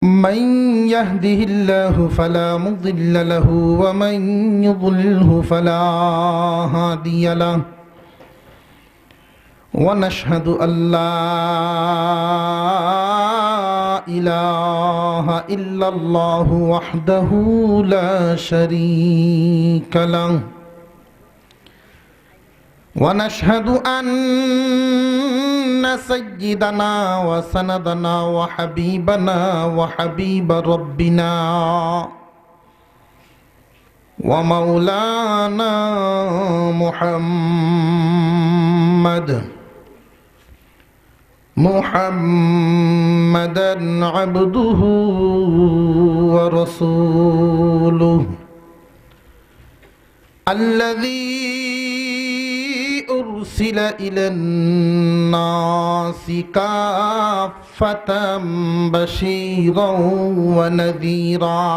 من يهده الله فلا مضل له ومن يضلله فلا هادي له ونشهد أن لا إله إلا الله وحده لا شريك له ونشهد أن سيدنا وسندنا وحبيبنا وحبيب ربنا ومولانا محمدا عبده ورسوله الذي أرسل إلى الناس كافة بشيرا ونذيرا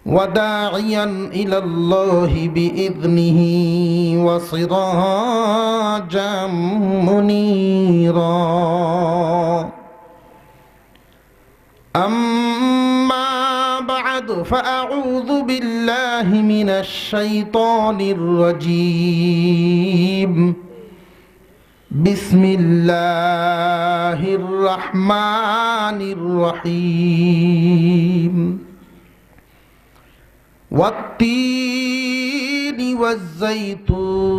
وداعيا إلى الله بإذنه وسراجا منيرا أما بعد فأعوذ بالله من الشيطان الرجيم بسم الله الرحمن الرحيم والتين والزيتون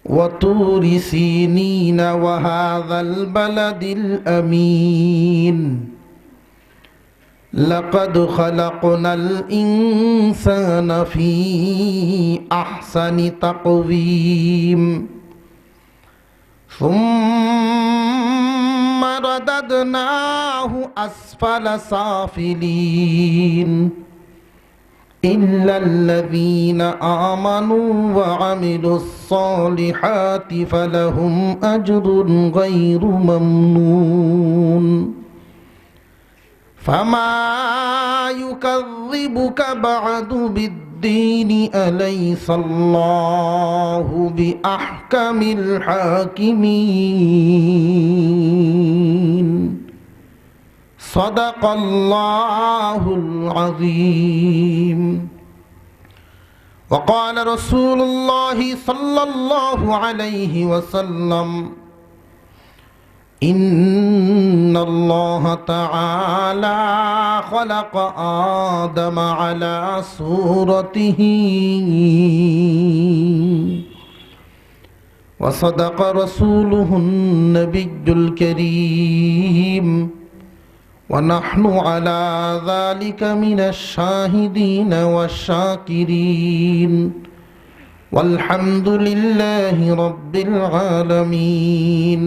وطور سينين وهذا البلد الأمين لقد خلقنا الإنسان في أحسن تقويم ثم رددناه أسفل سافلين إلا الذين آمنوا وعملوا الصالحات فلهم أجر غير ممنون فما يكذبك بعد بالدين أليس الله بأحكم الحاكمين صدق الله العظيم وقال رسول الله صلى الله عليه وسلم إن الله تعالى خلق آدم على صورته وصدق رسوله النبي الكريم ونحن على ذلك من الشاهدين والشاكرين والحمد لله رب العالمين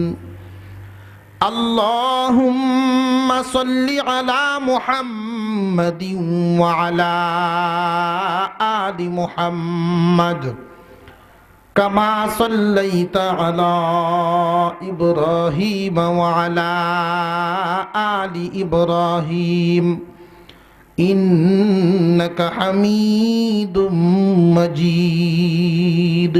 اللهم صل على محمد وعلى آل محمد كما صليت على إبراهيم وعلى آل إبراهيم إنك حميد مجيد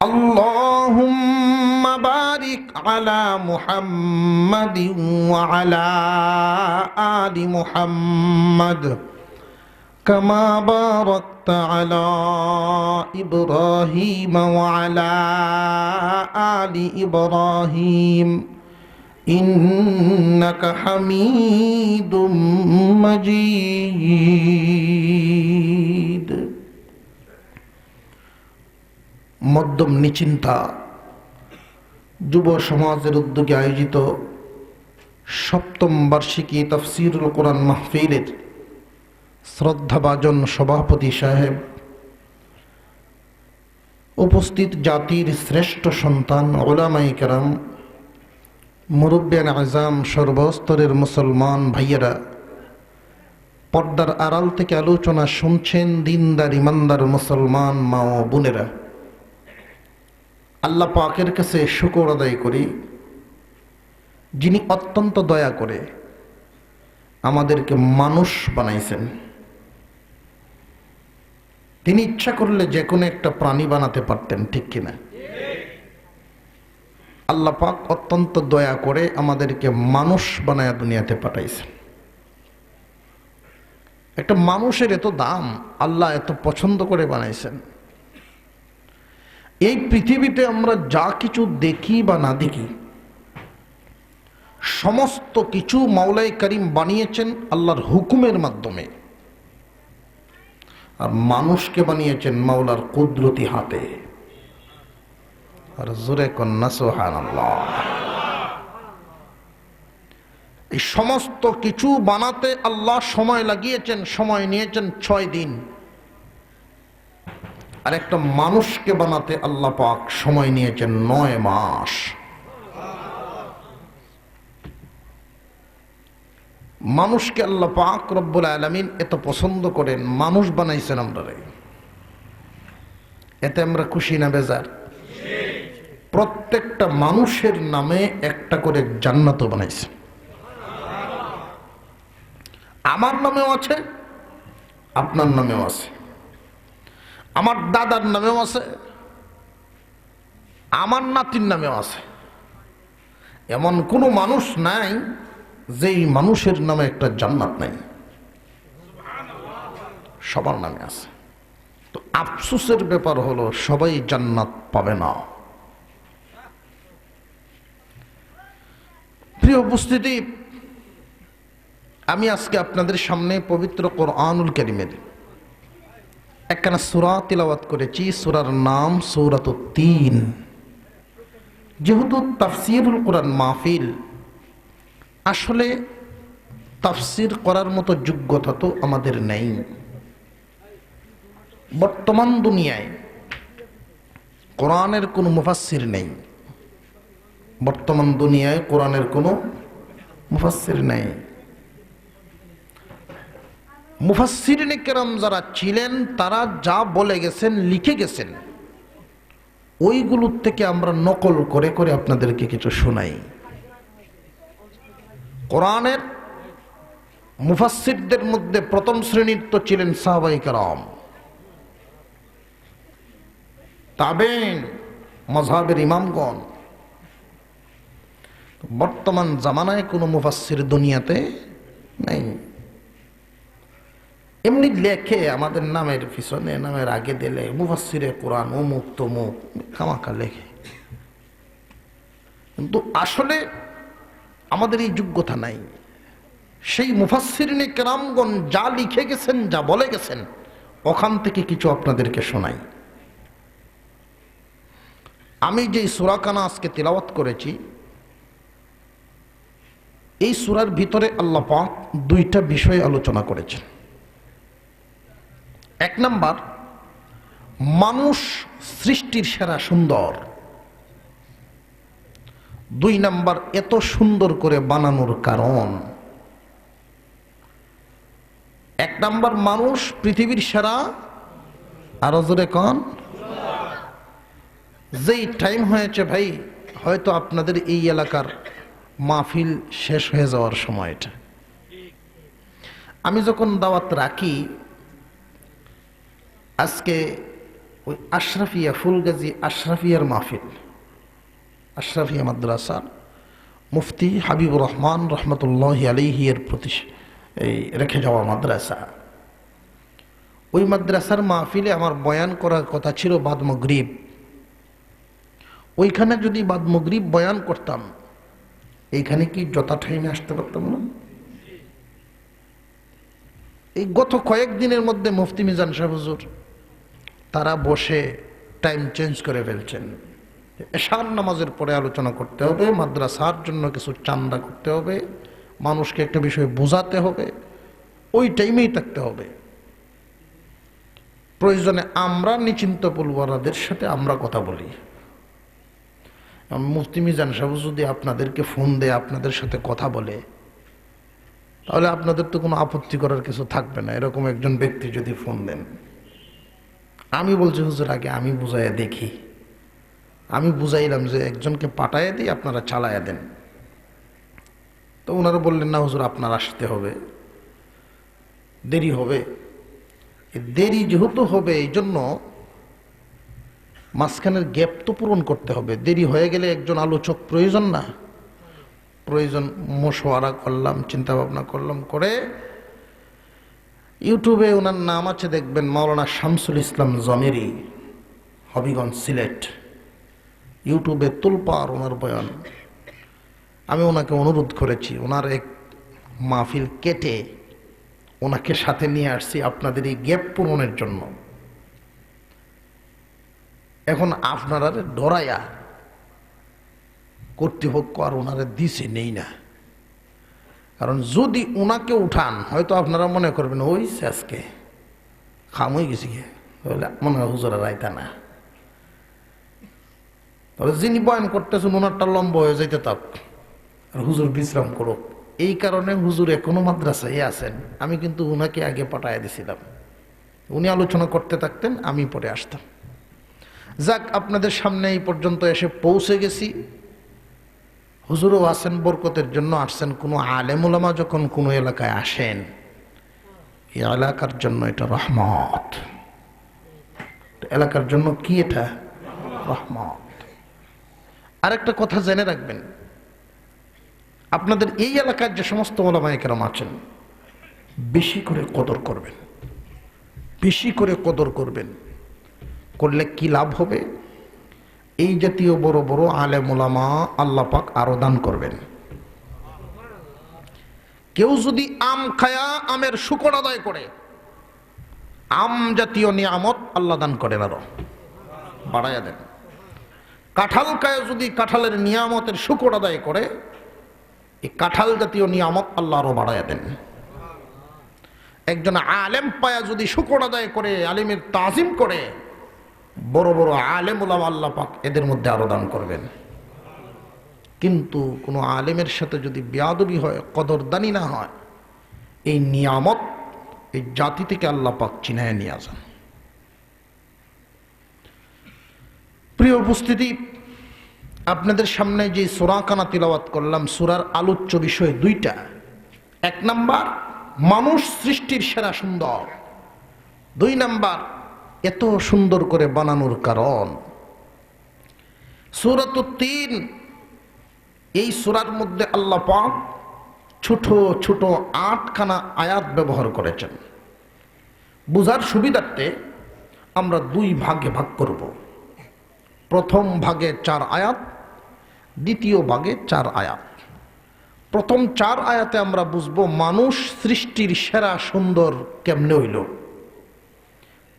اللهم بارك على محمد وعلى آل محمد كما باركت على إبراهيم وعلى آل إبراهيم إنك حميد مجيد মধ্যম নিচিন্তা যুব সমাজের উদ্যোগে আয়োজিত সপ্তম বার্ষিকী তাফসীরুল কোরআন মাহফিলের শ্রদ্ধাভাজন সভাপতি সাহেব, উপস্থিত জাতির শ্রেষ্ঠ সন্তান উলামায়ে কেরাম, মুরব্বিয়ান আযম, সর্বস্তরের মুসলমান ভাইয়েরা, পর্দার আড়াল থেকে আলোচনা শুনছেন দিনদার ইমানদার মুসলমান মা ও বোনেরা, আল্লাহ পাকের কাছে শুকর আদায় করি যিনি অত্যন্ত দয়া করে আমাদেরকে মানুষ বানাইছেন। তিনি ইচ্ছা করলে যে কোনো একটা প্রাণী বানাতে পারতেন, ঠিক কিনা? আল্লাহ পাক অত্যন্ত দয়া করে আমাদেরকে মানুষ বানায়া দুনিয়াতে পাঠাইছেন। একটা মানুষের এত দাম, আল্লাহ এত পছন্দ করে বানাইছেন। এই পৃথিবীতে আমরা যা কিছু দেখি বা না দেখি, সমস্ত কিছু মাওলাই করিম বানিয়েছেন আল্লাহর হুকুমের মাধ্যমে, আর মানুষকে বানিয়েছেন মাওলার কুদরতি হাতে। আর জোরে কন্যা সুবহানাল্লাহ। এই সমস্ত কিছু বানাতে আল্লাহ সময় লাগিয়েছেন, সময় নিয়েছেন 6 দিন। আর একটা মানুষকে বানাতে আল্লাহ পাক সময় নিয়েছেন 9 মাস। মানুষকে আল্লাহ পাক রব্বুল আলামিন এত পছন্দ করেন, মানুষ বানাইছেন আমরারে। এতে আমরা খুশি না বেজার? প্রত্যেকটা মানুষের নামে একটা করে জান্নাতও বানাইছে। আমার নামেও আছে, আপনার নামেও আছে, আমার দাদার নামেও আছে, আমার নাতির নামেও আছে। এমন কোনো মানুষ নাই যেই মানুষের নামে একটা জান্নাত নাই, সবার নামে আছে। তো আফসোসের ব্যাপার হলো সবাই জান্নাত পাবে না। প্রিয় উপস্থিতি, আমি আজকে আপনাদের সামনে পবিত্র কোরআনুল কারীমের একখানা সূরা তিলাওয়াত করেছি। সূরার নাম সূরাতুত তিন। যেহেতু তাফসীরুল কোরআন মাহফিল, আসলে তাফসীর করার মতো যোগ্যতা তো আমাদের নেই। বর্তমান দুনিয়ায় কোরআনের কোনো মুফাসসির নেই। বর্তমান দুনিয়ায় কোরআনের কোনো মুফাসসির নেই। মুফাসসিরিনে কেরাম যারা ছিলেন তারা যা বলে গেছেন, লিখে গেছেন, ওইগুলোর থেকে আমরা নকল করে করে আপনাদেরকে কিছু শোনাই। কোরআনের মুফাসসিরদের মধ্যে প্রথম শ্রেণীর তো ছিলেন সাহাবায়ে কেরাম, তাবেঈন, মাযহাবের ইমামগণ। বর্তমান জামানায় কোনো মুফাসসির দুনিয়াতে নেই। এমনি লেখে আমাদের নামের পিছনে, নামের আগে দিলে মুফাসসিরে কোরআন অমুক তমুক, খামাখা লেখে। কিন্তু আসলে আমাদের এই যোগ্যতা নাই। সেই মুফাসসিরিনে কেরামগণ যা লিখে গেছেন, যা বলে গেছেন, ওখান থেকে কিছু আপনাদেরকে শোনাই। আমি যে সূরাখানা আজকে তিলাওয়াত করেছি, এই সূরার ভিতরে আল্লাহ পাক 2টা বিষয় আলোচনা করেছেন। 1 নাম্বার, মানুষ সৃষ্টির সেরা সুন্দর। 2 নাম্বার, এত সুন্দর করে বানানোর কারণ। 1 নাম্বার, মানুষ পৃথিবীর সেরা। আরো জোরে কোন? যেই টাইম হয়েছে ভাই, হয়তো আপনাদের এই এলাকার মাহফিল শেষ হয়ে যাওয়ার সময়টা। আমি যখন দাওয়াত রাখি, আজকে ওই আশরাফিয়া, ফুলগাজী আশরাফিয়ার মাহফিল, আশরাফিয়া মাদ্রাসার মুফতি হাবিবুর রহমান রহমতুল্লাহি আলাইহি এর প্রতি এই রেখে যাওয়া মাদ্রাসা। ওই মাদ্রাসার মাহফিলে আমার বয়ান করার কথা ছিল বাদ মাগরিব। ওইখানে যদি বাদ মাগরিব বয়ান করতাম, এইখানে কি যথা টাইমে আসতে পারতাম না? এই গত কয়েকদিনের মধ্যে মুফতি মিজান সাহেব হুজুর তারা বসে টাইম চেঞ্জ করে ফেলছেন। এশার নামাজের পরে আলোচনা করতে হবে, মাদ্রাসার জন্য কিছু চান্দা করতে হবে, মানুষকে একটা বিষয় বোঝাতে হবে, ওই টাইমেই থাকতে হবে। প্রয়োজনে আমরা নিশ্চিন্ত পূর্বরাদের সাথে আমরা কথা বলি। মুফতি মিজান সাহেব যদি আপনাদেরকে ফোন দেয়, আপনাদের সাথে কথা বলে, তাহলে আপনাদের তো কোনো আপত্তি করার কিছু থাকবে না। এরকম একজন ব্যক্তি যদি ফোন দেন, আমি বলছি হুজুর আগে আমি বুঝাইয়া দেখি। আমি বুঝাইলাম যে একজনকে পাঠাইয়া দিই, আপনারা চালাইয়া দেন। তো ওনারা বললেন না হুজুর আপনার আসতে হবে, দেরি হবে। দেরি যেহেতু হবে, এই জন্য মাঝখানের গ্যাপ তো পূরণ করতে হবে। দেরি হয়ে গেলে একজন আলোচক প্রয়োজন না? প্রয়োজন। মশওয়ারা করলাম, চিন্তা ভাবনা করলাম, করে ইউটিউবে ওনার নাম আছে দেখবেন, মাওলানা শামসুল ইসলাম জমেরি, হবিগঞ্জ, সিলেট। ইউটিউবে তুলপার ওনার বয়ান। আমি ওনাকে অনুরোধ করেছি, ওনার এক মাহফিল কেটে ওনাকে সাথে নিয়ে আসছি আপনাদের এই গ্যাপ পূরণের জন্য। এখন আপনারা ডরাইয়া কর্তৃপক্ষ আর ওনারে দিছে নেই না। কারণ যদি ওনাকে উঠান, হয়তো আপনারা মনে করবেন ওই আজকে খাম হয়ে গেছি, মনে হয় হুজুরা রাইতা না। তবে যিনি বয়ান করতেছেন ওনারটা লম্বা হয়ে যাইতে থাক, আর হুজুর বিশ্রাম করুক। এই কারণে হুজুর এখনো মাদ্রাসায় আছেন। আমি কিন্তু উনাকে আগে পাঠাইয়া দিছিলাম, উনি আলোচনা করতে থাকতেন, আমি পরে আসতাম। যাক, আপনাদের সামনে এই পর্যন্ত এসে পৌঁছে গেছি। হুজুরও আছেন, বরকতের জন্য আসছেন। কোনো আলেম ওলামা যখন কোনো এলাকায় আসেন, এই এলাকার জন্য এটা রহমত। এলাকার জন্য কি এটা? রহমত। আরেকটা কথা জেনে রাখবেন, আপনাদের এই এলাকার যে সমস্ত ওলামায়ে কেরাম আছেন, বেশি করে কদর করবেন, বেশি করে কদর করবেন। করলে কি লাভ হবে? এই জাতীয় বড় বড় আলেম ওলামা আল্লাহ পাক আরো দান করবেন। কেউ যদি আম খায়া আমের শুকর আদায় করে, আম জাতীয় নিয়ামত আল্লাহ দান করেন, আরো বাড়াইয়া দেন। কাঁঠাল খায়া যদি কাঁঠালের নিয়ামতের শুকর আদায় করে, এই কাঁঠাল জাতীয় নিয়ামত আল্লাহ আরো বাড়াইয়া দেন। একজন আলেম পায়া যদি শুকর আদায় করে, আলেমের তাজিম করে, বড় বড় আলেম ওলামা আল্লাহ পাক এদের মধ্যে আরো দান করবেন। কিন্তু কোনো আলেমের সাথে যদি বেয়াদবি হয়, কদরদানি না হয়, এই নিয়ামত এই জাতি থেকে আল্লাহ পাক চিনায় নিয়ে আসেন। প্রিয় উপস্থিতি, আপনাদের সামনে যে সূরা কানা তিলাওয়াত করলাম, সূরার আলোচ্য বিষয় দুইটা। এক নাম্বার, মানুষ সৃষ্টির সেরা সুন্দর। দুই নাম্বার, এত সুন্দর করে বানানোর কারণ। সূরাতুত তিন, এই সূরার মধ্যে আল্লাহ পাক ছোট ছোট 8খানা আয়াত ব্যবহার করেছেন। বুঝার সুবিধার্থে আমরা দুই ভাগে ভাগ করব। প্রথম ভাগে 4 আয়াত, দ্বিতীয় ভাগে 4 আয়াত। প্রথম 4 আয়াতে আমরা বুঝবো মানুষ সৃষ্টির সেরা সুন্দর কেমনে হইল।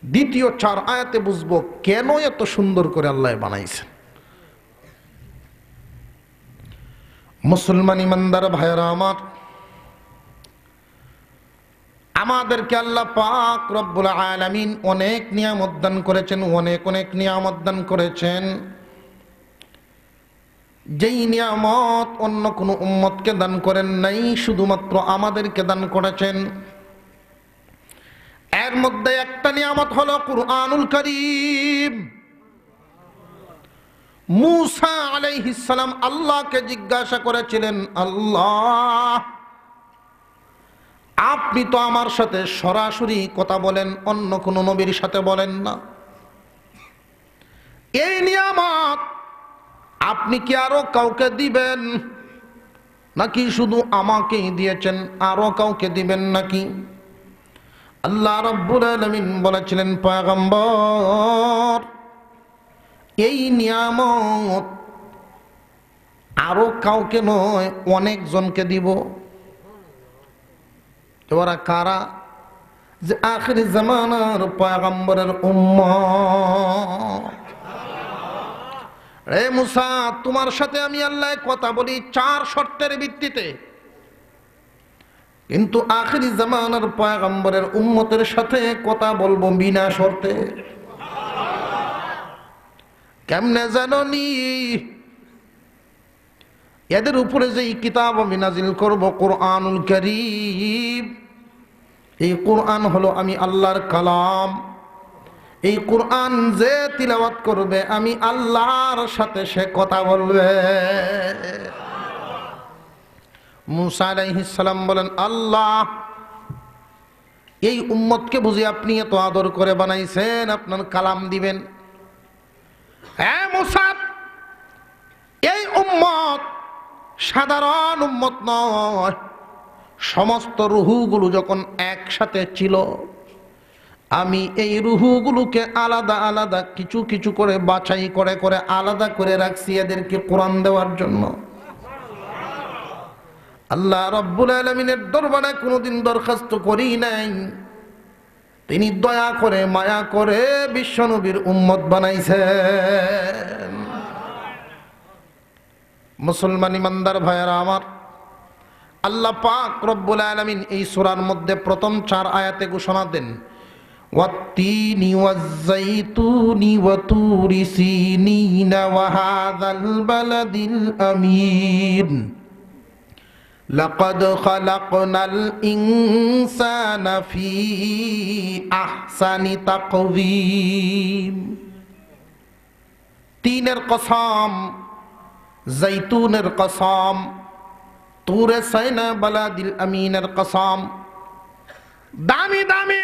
দ্বিতীয় 4 আয়াতে বুঝবো কেন এত সুন্দর করে আল্লাহ বানাইছেন। মুসলমান ইমানদার ভাইরা আমার, আমাদেরকে আল্লাহ পাক রব্বুল আলামিন অনেক নিয়ামত দান করেছেন, অনেক অনেক নিয়ামত দান করেছেন। যেই নিয়ামত অন্য কোনো উম্মতকে দান করেন নাই, শুধুমাত্র আমাদেরকে দান করেছেন। এর মধ্যে একটা নিয়ামত হলো কুরআনুল কারীম। মূসা আলাইহিস সালাম আল্লাহকে জিজ্ঞাসা করেছিলেন, আল্লাহ, আপনি তো আমার সাথে সরাসরি কথা বলেন, অন্য কোন নবীর সাথে বলেন না। এই নিয়ামত আপনি কি আরো কাউকে দিবেন নাকি শুধু আমাকেই দিয়েছেন, আরো কাউকে দিবেন নাকি? আল্লাহ রাব্বুল আলামিন বলেছিলেন, পয়গম্বর, এই নিয়ামত আরো কাউকে নয়, অনেকজনকে দিব। এবারে কারা? যে আখিরি জামানার পয়গম্বরের উম্মত। রে মুসা, তোমার সাথে আমি আল্লাহ কথা বলি 4 শর্তের ভিত্তিতে, কিন্তু আখিরি জামানার পয়গম্বরের উম্মতের সাথে কথা বলবো বিনা শর্তে। কেমনে জানোনি? এদের উপরে যে কিতাব আমি নাজিল করব, কুরআনুল কারীম, এই কুরআন হলো আমি আল্লাহর কালাম। এই কুরআন যে তিলাওয়াত করবে, আমি আল্লাহর সাথে সে কথা বলবে। মূসা আলাইহিস সালাম বলেন, আল্লাহ, এই উম্মতকে বুঝি আপনি এত আদর করে বানাইছেন, আপনার কালাম দিবেন। হ্যাঁ মূসা, এই উম্মত সাধারণ উম্মত নয়। সমস্ত রুহুগুলো যখন একসাথে ছিল, আমি এই রুহুগুলোকে আলাদা আলাদা কিছু কিছু করে বাছাই করে করে আলাদা করে রাখছি এদেরকে কোরআন দেওয়ার জন্য। আল্লাহ রাব্বুল আলামিনের দরবারে কোনোদিন দরখাস্ত করি নাই, তিনি দয়া করে মায়া করে বিশ্বনবীর উম্মত বানাইছেন। মুসলমান ইমানদার ভাইয়েরা আমার, আল্লাহ পাক রব্বুল আলামিন এই সূরার মধ্যে প্রথম 4 আয়াতে ঘোষণা দেন, ওয়াত্তিনি ওয়াজ্জাইতুনি ওয়া তুরি সিনিনা ওয়া হাযাল বালাদিল আমিন লাকাদ খালাকনাল ইনসানা ফি আহসানি তাকওয়িম। তিনের কসম, জৈতুনের কসম, তুরে সাইনা বালাদিল আমিনের কসম। দামি দামি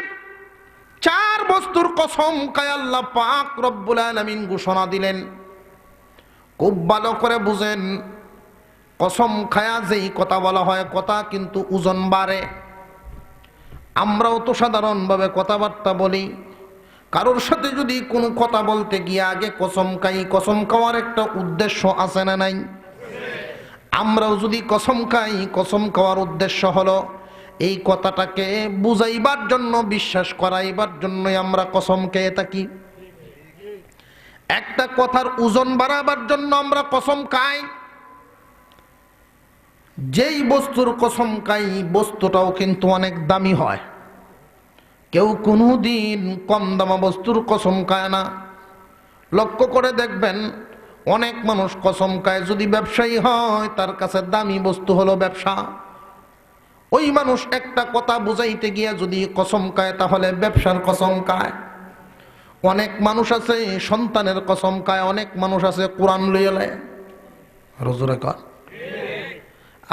4 বস্তুর কসম খায় আল্লাহ পাক রব্বুল আলামিন ঘোষণা দিলেন। খুব ভালো করে বুঝেন, কসম খায়া যেই কথা বলা হয়, কথা কিন্তু ওজন বাড়ে। আমরাও তো সাধারণভাবে কথাবার্তা বলি, কারোর সাথে যদি কোনো কথা বলতে গিয়ে আগে কসম খাই, কসম খাওয়ার একটা উদ্দেশ্য আছে না নাই? আমরাও যদি কসম খাই, কসম খাওয়ার উদ্দেশ্য হলো এই কথাটাকে বুঝাইবার জন্য, বিশ্বাস করাইবার জন্যই আমরা কসম খেয়ে থাকি। একটা কথার ওজন বাড়াবার জন্য আমরা কসম খাই। যেই বস্তুর কসম খাই বস্তুটাও কিন্তু অনেক দামি হয়। কেউ কোনোদিন কম দামা বস্তুর কসম খায় না। লক্ষ্য করে দেখবেন, অনেক মানুষ কসম খায় যদি ব্যবসায়ী হয়, তার কাছে দামি বস্তু হলো ব্যবসা। ওই মানুষ একটা কথা বুঝাইতে গিয়া যদি কসম খায়, তাহলে ব্যবসার কসম খায়। অনেক মানুষ আছে সন্তানের কসম খায়, অনেক মানুষ আছে কোরআন লইয়া লয়। রজুরে কর।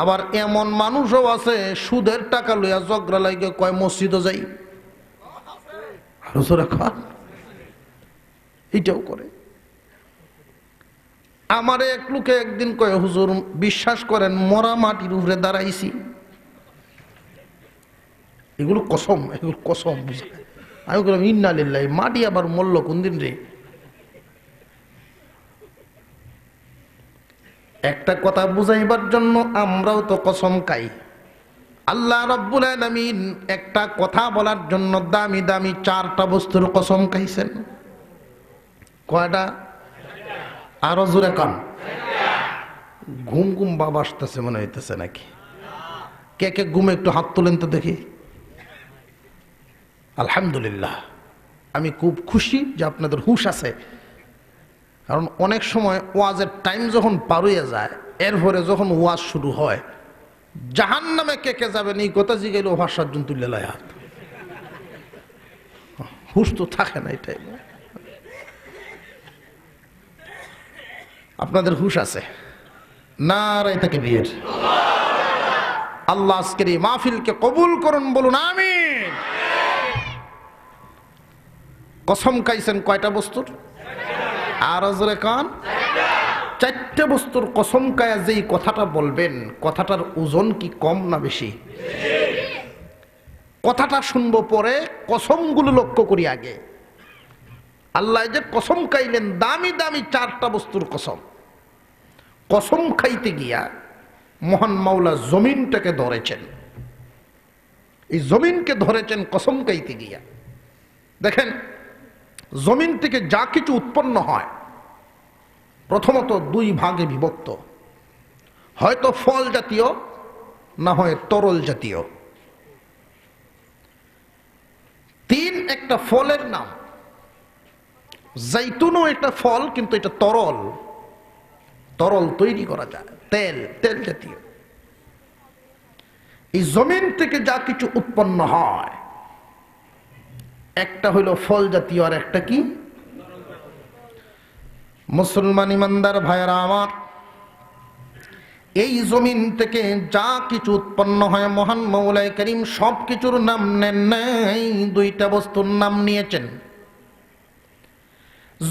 আবার এমন মানুষও আছে সুদের টাকা লইয়া ঝগড়া লাগে কয় মসজিদও যাই। রজুরে কর। এটাও করে। আমারে এক লোকে একদিন কয়, হুজুর বিশ্বাস করেন মরা মাটির উপরে দাঁড়াইছি। এগুলো কসম, এগুলো কসম বুঝা। আমি বললাম ইন্না লিল্লাহি, মাটি আবার মরল কোন দিন রে? একটা কথা বুঝাইবার জন্য আমরাও তো কসম খাই। আল্লাহ রাব্বুল আলামিন একটা কথা বলার জন্য দামি দামি 4টা বস্তুর কসম খাইছেন। কয়টা? আরো জোরে কান। ঘুম ঘুম বাবা আসতেছে মনে হইতেছে নাকি? কে কে ঘুমে একটু হাত তোলেন তো দেখি। আলহামদুলিল্লাহ, আমি খুব খুশি যে আপনাদের হুঁশ আছে। কারণ অনেক সময় ওয়াজের টাইম যখন পার হয়ে যায়, এরপরে যখন ওয়াজ শুরু হয়, জাহান্নামে কে কে যাবেন এই কথা জিগাইলে ওভার 7 জন তুলে লয় হাত। হুঁশ তো থাকে না এটাই। আপনাদের হুঁশ আছে? নারায়ে তাকবীর। আল্লাহ আজকের এই মাহফিলকে কবুল করুন, বলুন আমিন। কসম খাইছেন কয়টা বস্তুর? আর জোরে কান। 4টে বস্তুর কসম খায়া যেই কথাটা বলবেন, কথাটার ওজন কি কম না বেশি? কথাটা শুনবো পরে, কসমগুলো লক্ষ্য করি আগে। আল্লাহ যে কসম খাইলেন, দামি দামি 4টা বস্তুর কসম। কসম খাইতে গিয়া মহান মাওলা জমিনটাকে ধরেছেন। এই জমিনকে ধরেছেন কসম খাইতে গিয়া। দেখেন, জমিন থেকে যা কিছু উৎপন্ন হয় প্রথমত 2 ভাগে বিভক্ত, হয়তো ফল জাতীয়, না হয় তরল জাতীয়। 3 একটা ফলের নাম। জৈতুনও একটা ফল, কিন্তু এটা তরল। তরল তৈরি করা যায়, তেল, তেল জাতীয়। এই জমিন থেকে যা কিছু উৎপন্ন হয়, একটা হইল ফল জাতীয়, আর একটা কি? মুসলমান ইমানদার ভাইয়েরা আমার, এই জমিন থেকে যা কিছু উৎপন্ন হয়, মহান মৌলাই করিম সব কিছুর নাম নেন নাই, 2টা বস্তুর নাম নিয়েছেন।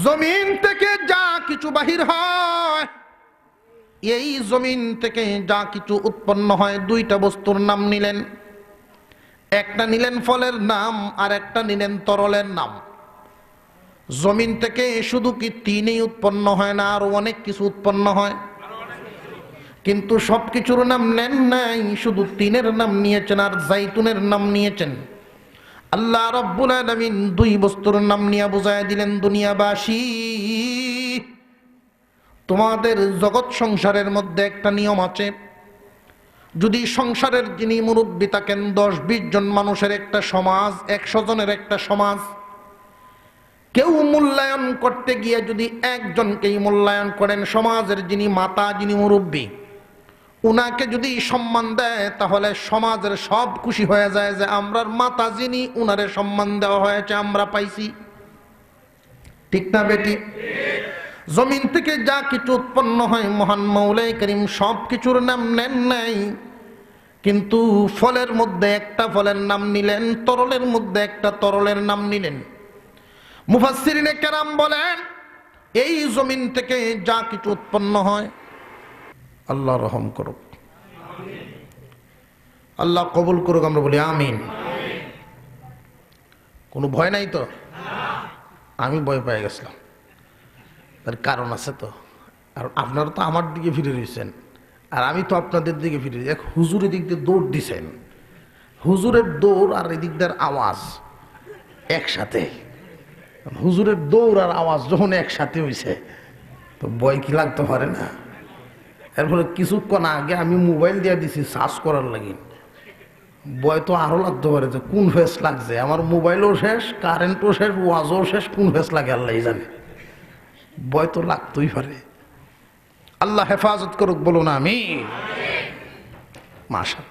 জমিন থেকে যা কিছু বাহির হয়, এই জমিন থেকে যা কিছু উৎপন্ন হয়, দুইটা বস্তুর নাম নিলেন। একটা নিলেন ফলের নাম, আর একটা নিলেন তরলের নাম। জমিন থেকে শুধু কি তিনই উৎপন্ন হয় না, আরো অনেক কিছু উৎপন্ন হয়, কিন্তু সবকিছুর নাম নেন নাই, শুধু তিনের নাম নিয়েছেন আর জাইতুনের নাম নিয়েছেন। আল্লাহ রাব্বুল আলামিন দুই বস্তুর নাম নিয়ে বুঝায় দিলেন, দুনিয়াবাসী, তোমাদের জগৎ সংসারের মধ্যে একটা নিয়ম আছে। যদি সংসারের যিনি মুরব্বী থাকেন, 10-20 জন মানুষের একটা সমাজ, 100 জনের একটা সমাজ, কেউ মূল্যায়ন করতে গিয়ে যদি একজনকেই মূল্যায়ন করেন, সমাজের যিনি মাতা, যিনি মুরব্বী, উনাকে যদি সম্মান দেয়, তাহলে সমাজের সব খুশি হয়ে যায় যে আমরার মাতা যিনি, উনারে সম্মান দেওয়া হয়েছে, আমরা পাইছি। ঠিক না বেটি? জমিন থেকে যা কিছু উৎপন্ন হয়, মহান মৌলাই করিম সব কিছুর নাম নেন নাই, কিন্তু ফলের মধ্যে একটা ফলের নাম নিলেন, তরলের মধ্যে একটা তরলের নাম নিলেন। মুফাসসিরিনে কেরাম বলেন, এই জমিন থেকে যা কিছু উৎপন্ন হয়, আল্লাহ রহম করুক, আল্লাহ কবুল করুক, আমরা বলি আমিন। কোনো ভয় নাই তো? আমি ভয় পেয়ে গেছিলাম, তার কারণ আছে তো। আর আপনারা তো আমার দিকে ফিরে রয়েছেন, আর আমি তো আপনাদের দিকে ফিরে, এক হুজুরের দিক দিয়ে দৌড় দিছেন, হুজুরের দৌড় আর এদিক দিয়ে আওয়াজ একসাথে, হুজুরের দৌড় আর আওয়াজ যখন একসাথে হয়েছে, তো ভয় কি লাগতে পারে না? এরপরে কিছুক্ষণ আগে আমি মোবাইল দিয়ে দিছি চার্জ করার লাগি, ভয় তো আরো লাগতে পারে যে কোন ফেস লাগছে, আমার মোবাইলও শেষ, কারেন্টও শেষ, ওয়াজও শেষ, কোন ফেস লাগে আল্লাহ জানে। ভয় তো লাগতেই পারে। আল্লাহ হেফাজত করুক, বলুন আমিন। মাশাআল্লাহ।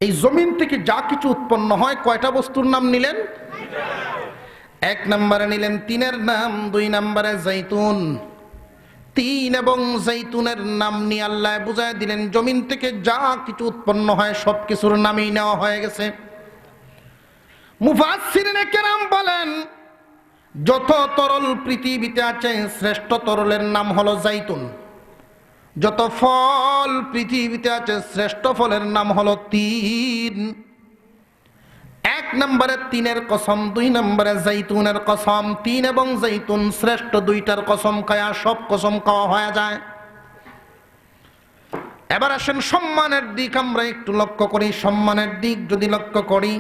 এই জমিন থেকে যা কিছু উৎপন্ন হয়, কয়টা বস্তুর নাম নিলেন? 1 নম্বরে নিলেন তিনের নাম, 2 নম্বরে জাইতুন। 3 এবং জাইতুনের নাম নিয়ে আল্লাহ বুঝায় দিলেন, জমিন থেকে যা কিছু উৎপন্ন হয় সব কিছুর নামই নেওয়া হয়ে গেছে। মুফাসসিরিনে কেরাম বলেন, যত তরল পৃথিবীতে আছে, শ্রেষ্ঠ তরলের নাম হলো জাইতুন। যত ফল পৃথিবীতে আছে, শ্রেষ্ঠ ফলের নাম হলো তিন। 1 নম্বরে তিনের কসম, 2 নম্বরে জাইতুনের কসম। 3 এবং জাইতুন শ্রেষ্ঠ, দুইটার কসম খায়া সব কসম খাওয়া হয়ে যায়। এবার আসেন সম্মানের দিক আমরা একটু লক্ষ্য করি। সম্মানের দিক যদি লক্ষ্য করি,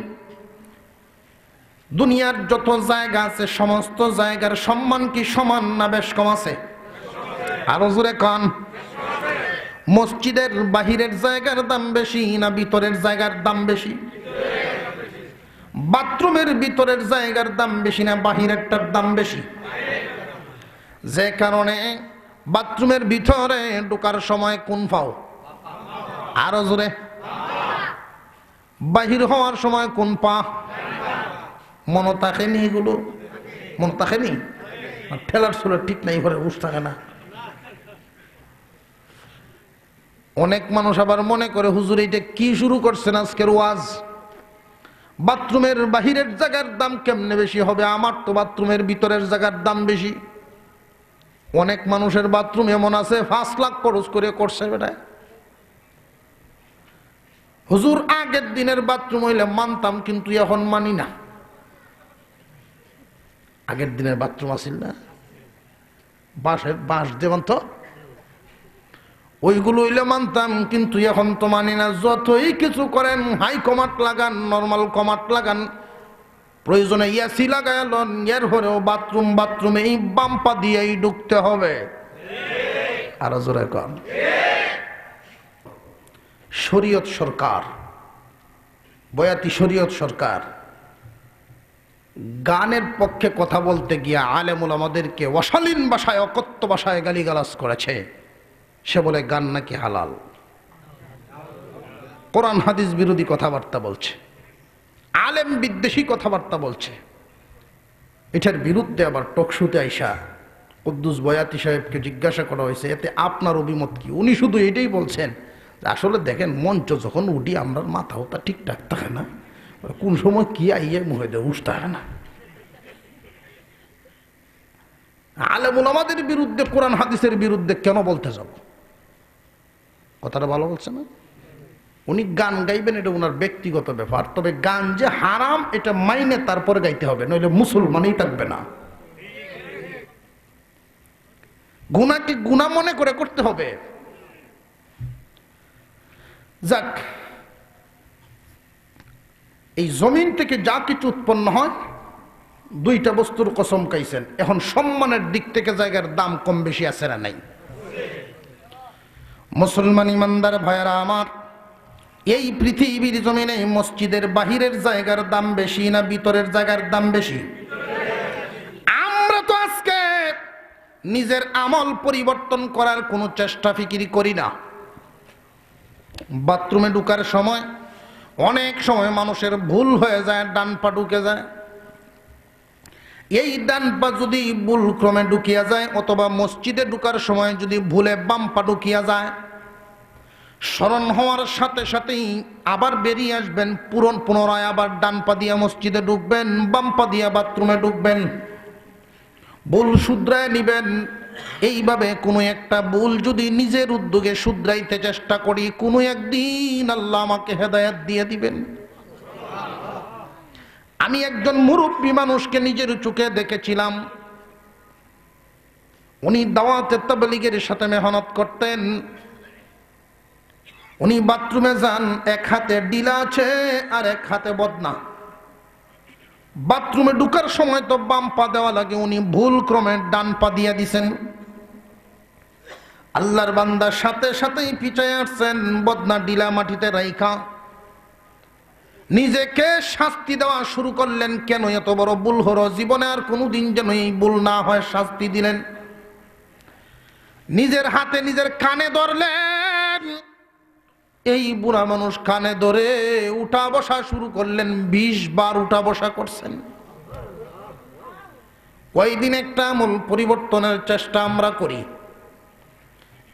দুনিয়ার যত জায়গা আছে, সমস্ত জায়গার সম্মান কি সমান না বেশ কম আছে? আরো জোরে কন। মসজিদের বাহিরের জায়গার দাম বেশি না ভিতরের জায়গার দাম বেশি? বাথরুমের ভিতরের জায়গার দাম বেশি না বাহিরেরটার দাম বেশি? যে কারণে বাথরুমের ভিতরে ঢোকার সময় কোন পাও? আরো জোরে। বাহির হওয়ার সময় কোন পা? মনে থাকেনি এগুলো? মনে থাকেনি? ঠেলার ছোলা ঠিক নাই, ঘরে উস থাকে না। অনেক মানুষ আবার মনে করে, হুজুর এটা কি শুরু করছেন আজকের ওয়াজ? বাথরুমের বাহিরের জায়গার দাম কেমনে বেশি হবে? আমার তো বাথরুমের ভিতরের জায়গার দাম বেশি। অনেক মানুষের বাথরুম এমন আছে 5 লাখ খরচ করে করছে বেটায়। হুজুর আগের দিনের বাথরুম হইলে মানতাম, কিন্তু এখন মানি না। আগের দিনের বাথরুম আসিল না, বাঁশ দেবেন তো, ওইগুলো হইলে মানতাম, কিন্তু এখন তো মানি না। যতই কিছু করেন, হাই কমাট লাগান, নর্মাল কমাট লাগান, প্রয়োজনে ইয়াসি লাগাইলেন, এর পরেও বাথরুমে এই বাম্পা দিয়েই ঢুকতে হবে। আরো জোরে কন। শরীয়ত সরকার, বয়াতি শরীয়ত সরকার গানের পক্ষে কথা বলতে গিয়ে আলেমুল আমাদেরকে অশালীন ভাষায়, অকথ্য ভাষায় গালিগালাজ করেছে। সে বলে গান নাকি হালাল, কোরআন হাদিস বিরোধী কথাবার্তা বলছে, আলেম বিদ্বেষী কথাবার্তা বলছে। এটার বিরুদ্ধে আবার টকশুতে আইসা কুদ্দুস বয়াতি সাহেবকে জিজ্ঞাসা করা হয়েছে, এতে আপনার অভিমত কি? উনি শুধু এটাই বলছেন, আসলে দেখেন মঞ্চ যখন উঠি আমরা মাথাও তা ঠিকঠাক থাকে না, কোন সময় কি আইয়ে মুখে দেয় উস থাকে না। আলেম ওলামাদের বিরুদ্ধে, কোরআন হাদিসের বিরুদ্ধে কেন বলতে যাব? কথাটা ভালো বলছে না? উনি গান গাইবেন, এটা ওনার ব্যক্তিগত ব্যাপার, তবে গান যে হারাম এটা মাইনে তারপরে গাইতে হবে, নইলে মুসলমানই থাকবে না। গুনাহকে গুনাহ মনে করে করতে হবে। যাক, এই জমিন থেকে যা কিছু উৎপন্ন হয়, দুইটা বস্তুর কসম খাইছেন। এখন সম্মানের দিক থেকে জায়গার দাম কম বেশি আছে না নাই? মুসলমান ইমানদার ভাইয়েরা আমার, এই পৃথিবীর জমিনে মসজিদের বাহিরের জায়গার দাম বেশি না ভিতরের জায়গার দাম বেশি? আমরা তো আজকে নিজের আমল পরিবর্তন করার কোনো চেষ্টা ফিকির করি না। বাথরুমে ঢুকার সময় অনেক সময় মানুষের ভুল হয়ে যায়, ডান পা ঢুকে যায়। এই ডান পা যদি ভুল ক্রমে ঢুকিয়া যায়, অথবা মসজিদে ঢুকার সময় যদি ভুলে বাম পা ঢুকিয়া যায়, স্মরণ হওয়ার সাথে সাথেই আবার বেরিয়ে আসবেন, পুনরায় আবার ডান পা দিয়া মসজিদে ঢুকবেন, বাম পা দিয়া বাথরুমে ঢুকবেন, ভুল শুধরায় নিবেন। এইভাবে কোনো একটা ভুল যদি নিজের উদ্যোগে শুধরাইতে চেষ্টা করি, কোনো একদিন আল্লাহ আমাকে হেদায়েত দিয়ে দিবেন। আমি একজন মুরব্বী মানুষকে নিজের চোখে দেখেছিলাম। উনি দাওয়াতে তাবলীগের সাথে মেহনত করতেন। উনি বাথরুমে যান, এক হাতে ডিলা আছে আর এক হাতে বদনা। বাথরুমে ঢুকার সময় তো বাম পা দেওয়া লাগে, উনি ভুল ক্রমে ডান পা দিয়ে দিছেন। আল্লাহর বান্দা সাথে সাথেই পিছায় আসছেন, বদনা ডিলা মাটিতে রাইখা নিজেকে শাস্তি দেওয়া শুরু করলেন। কেন এত বড় ভুল হলো? জীবনে আর কোনোদিন যেন এই ভুল না হয়, শাস্তি দিলেন। নিজের হাতে নিজের কানে ধরলেন। এই বুড়া মানুষ কানে ধরে উঠা বসা শুরু করলেন, 20 বার উঠা বসা করছেন। কয়দিন একটা আমল পরিবর্তনের চেষ্টা আমরা করি।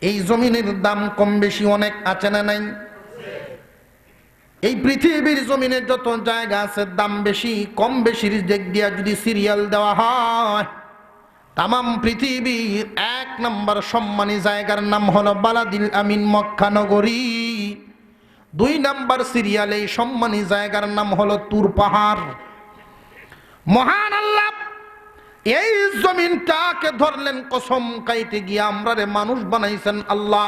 এই জমিনের দাম কম বেশি অনেক আছে না নাই? এই পৃথিবীর জমিনে যত জায়গা আছে, দাম বেশি কম বেশির দিক দিয়া যদি সিরিয়াল দেওয়া হয়, তামাম পৃথিবীর 1 নম্বর সম্মানী জায়গার নাম হলো বালাদিল আমিন, মক্কা নগরী। 2 নম্বর সিরিয়ালে সম্মানী জায়গার নাম হলো তুর পাহাড়। মহান আল্লাহ এই জমিনটাকে ধরলেন, কসম কাইতে গিয়া আমরা রে মানুষ বানাইছেন আল্লাহ।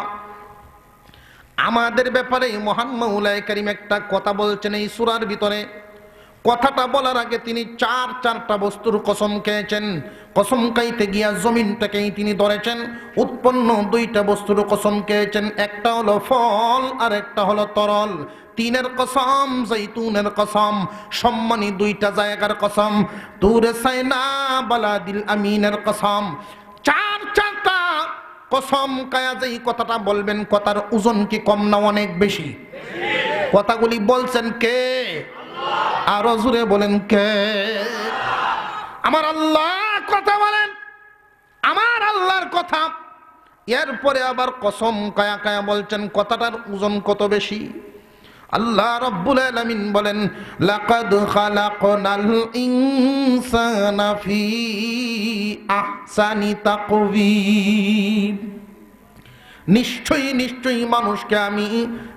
আমাদের ব্যাপারে মহান মাওলায়ে কারীম একটা কথা বলছেন এই সূরার ভিতরে। কথাটা বলার আগে তিনি চারটা বস্তুর কসম খেয়েছেন। কসম খাইতে গিয়া জমিনটাকেই তিনি ধরেছেন। উৎপন্ন 2টা বস্তুর কসম খেয়েছেন, একটা হলো ফল আর একটা হলো তরল। 3-এর কসম, জৈতুনের কসম, সম্মানী 2টা জায়গার কসম, তুরে সাইনা, বালাদিল আমিনের কসম। চারটা কসম কায়া যেই কথাটা বলবেন, কথার ওজন কি কম না অনেক বেশি? কথাগুলি বলছেন কে? আরো জোরে বলেন কে? আমার আল্লাহ কথা বলেন, আমার আল্লাহর কথা। এরপরে আবার কসম কায়া কায়া বলছেন, কথাটার ওজন কত বেশি? আল্লাহ রাব্বুল আলামিন বলেন, লাকাদ খালাকনাল ইনসানা ফি আহসানি তাকওয়িম। নিশ্চয়ই মানুষকে আমি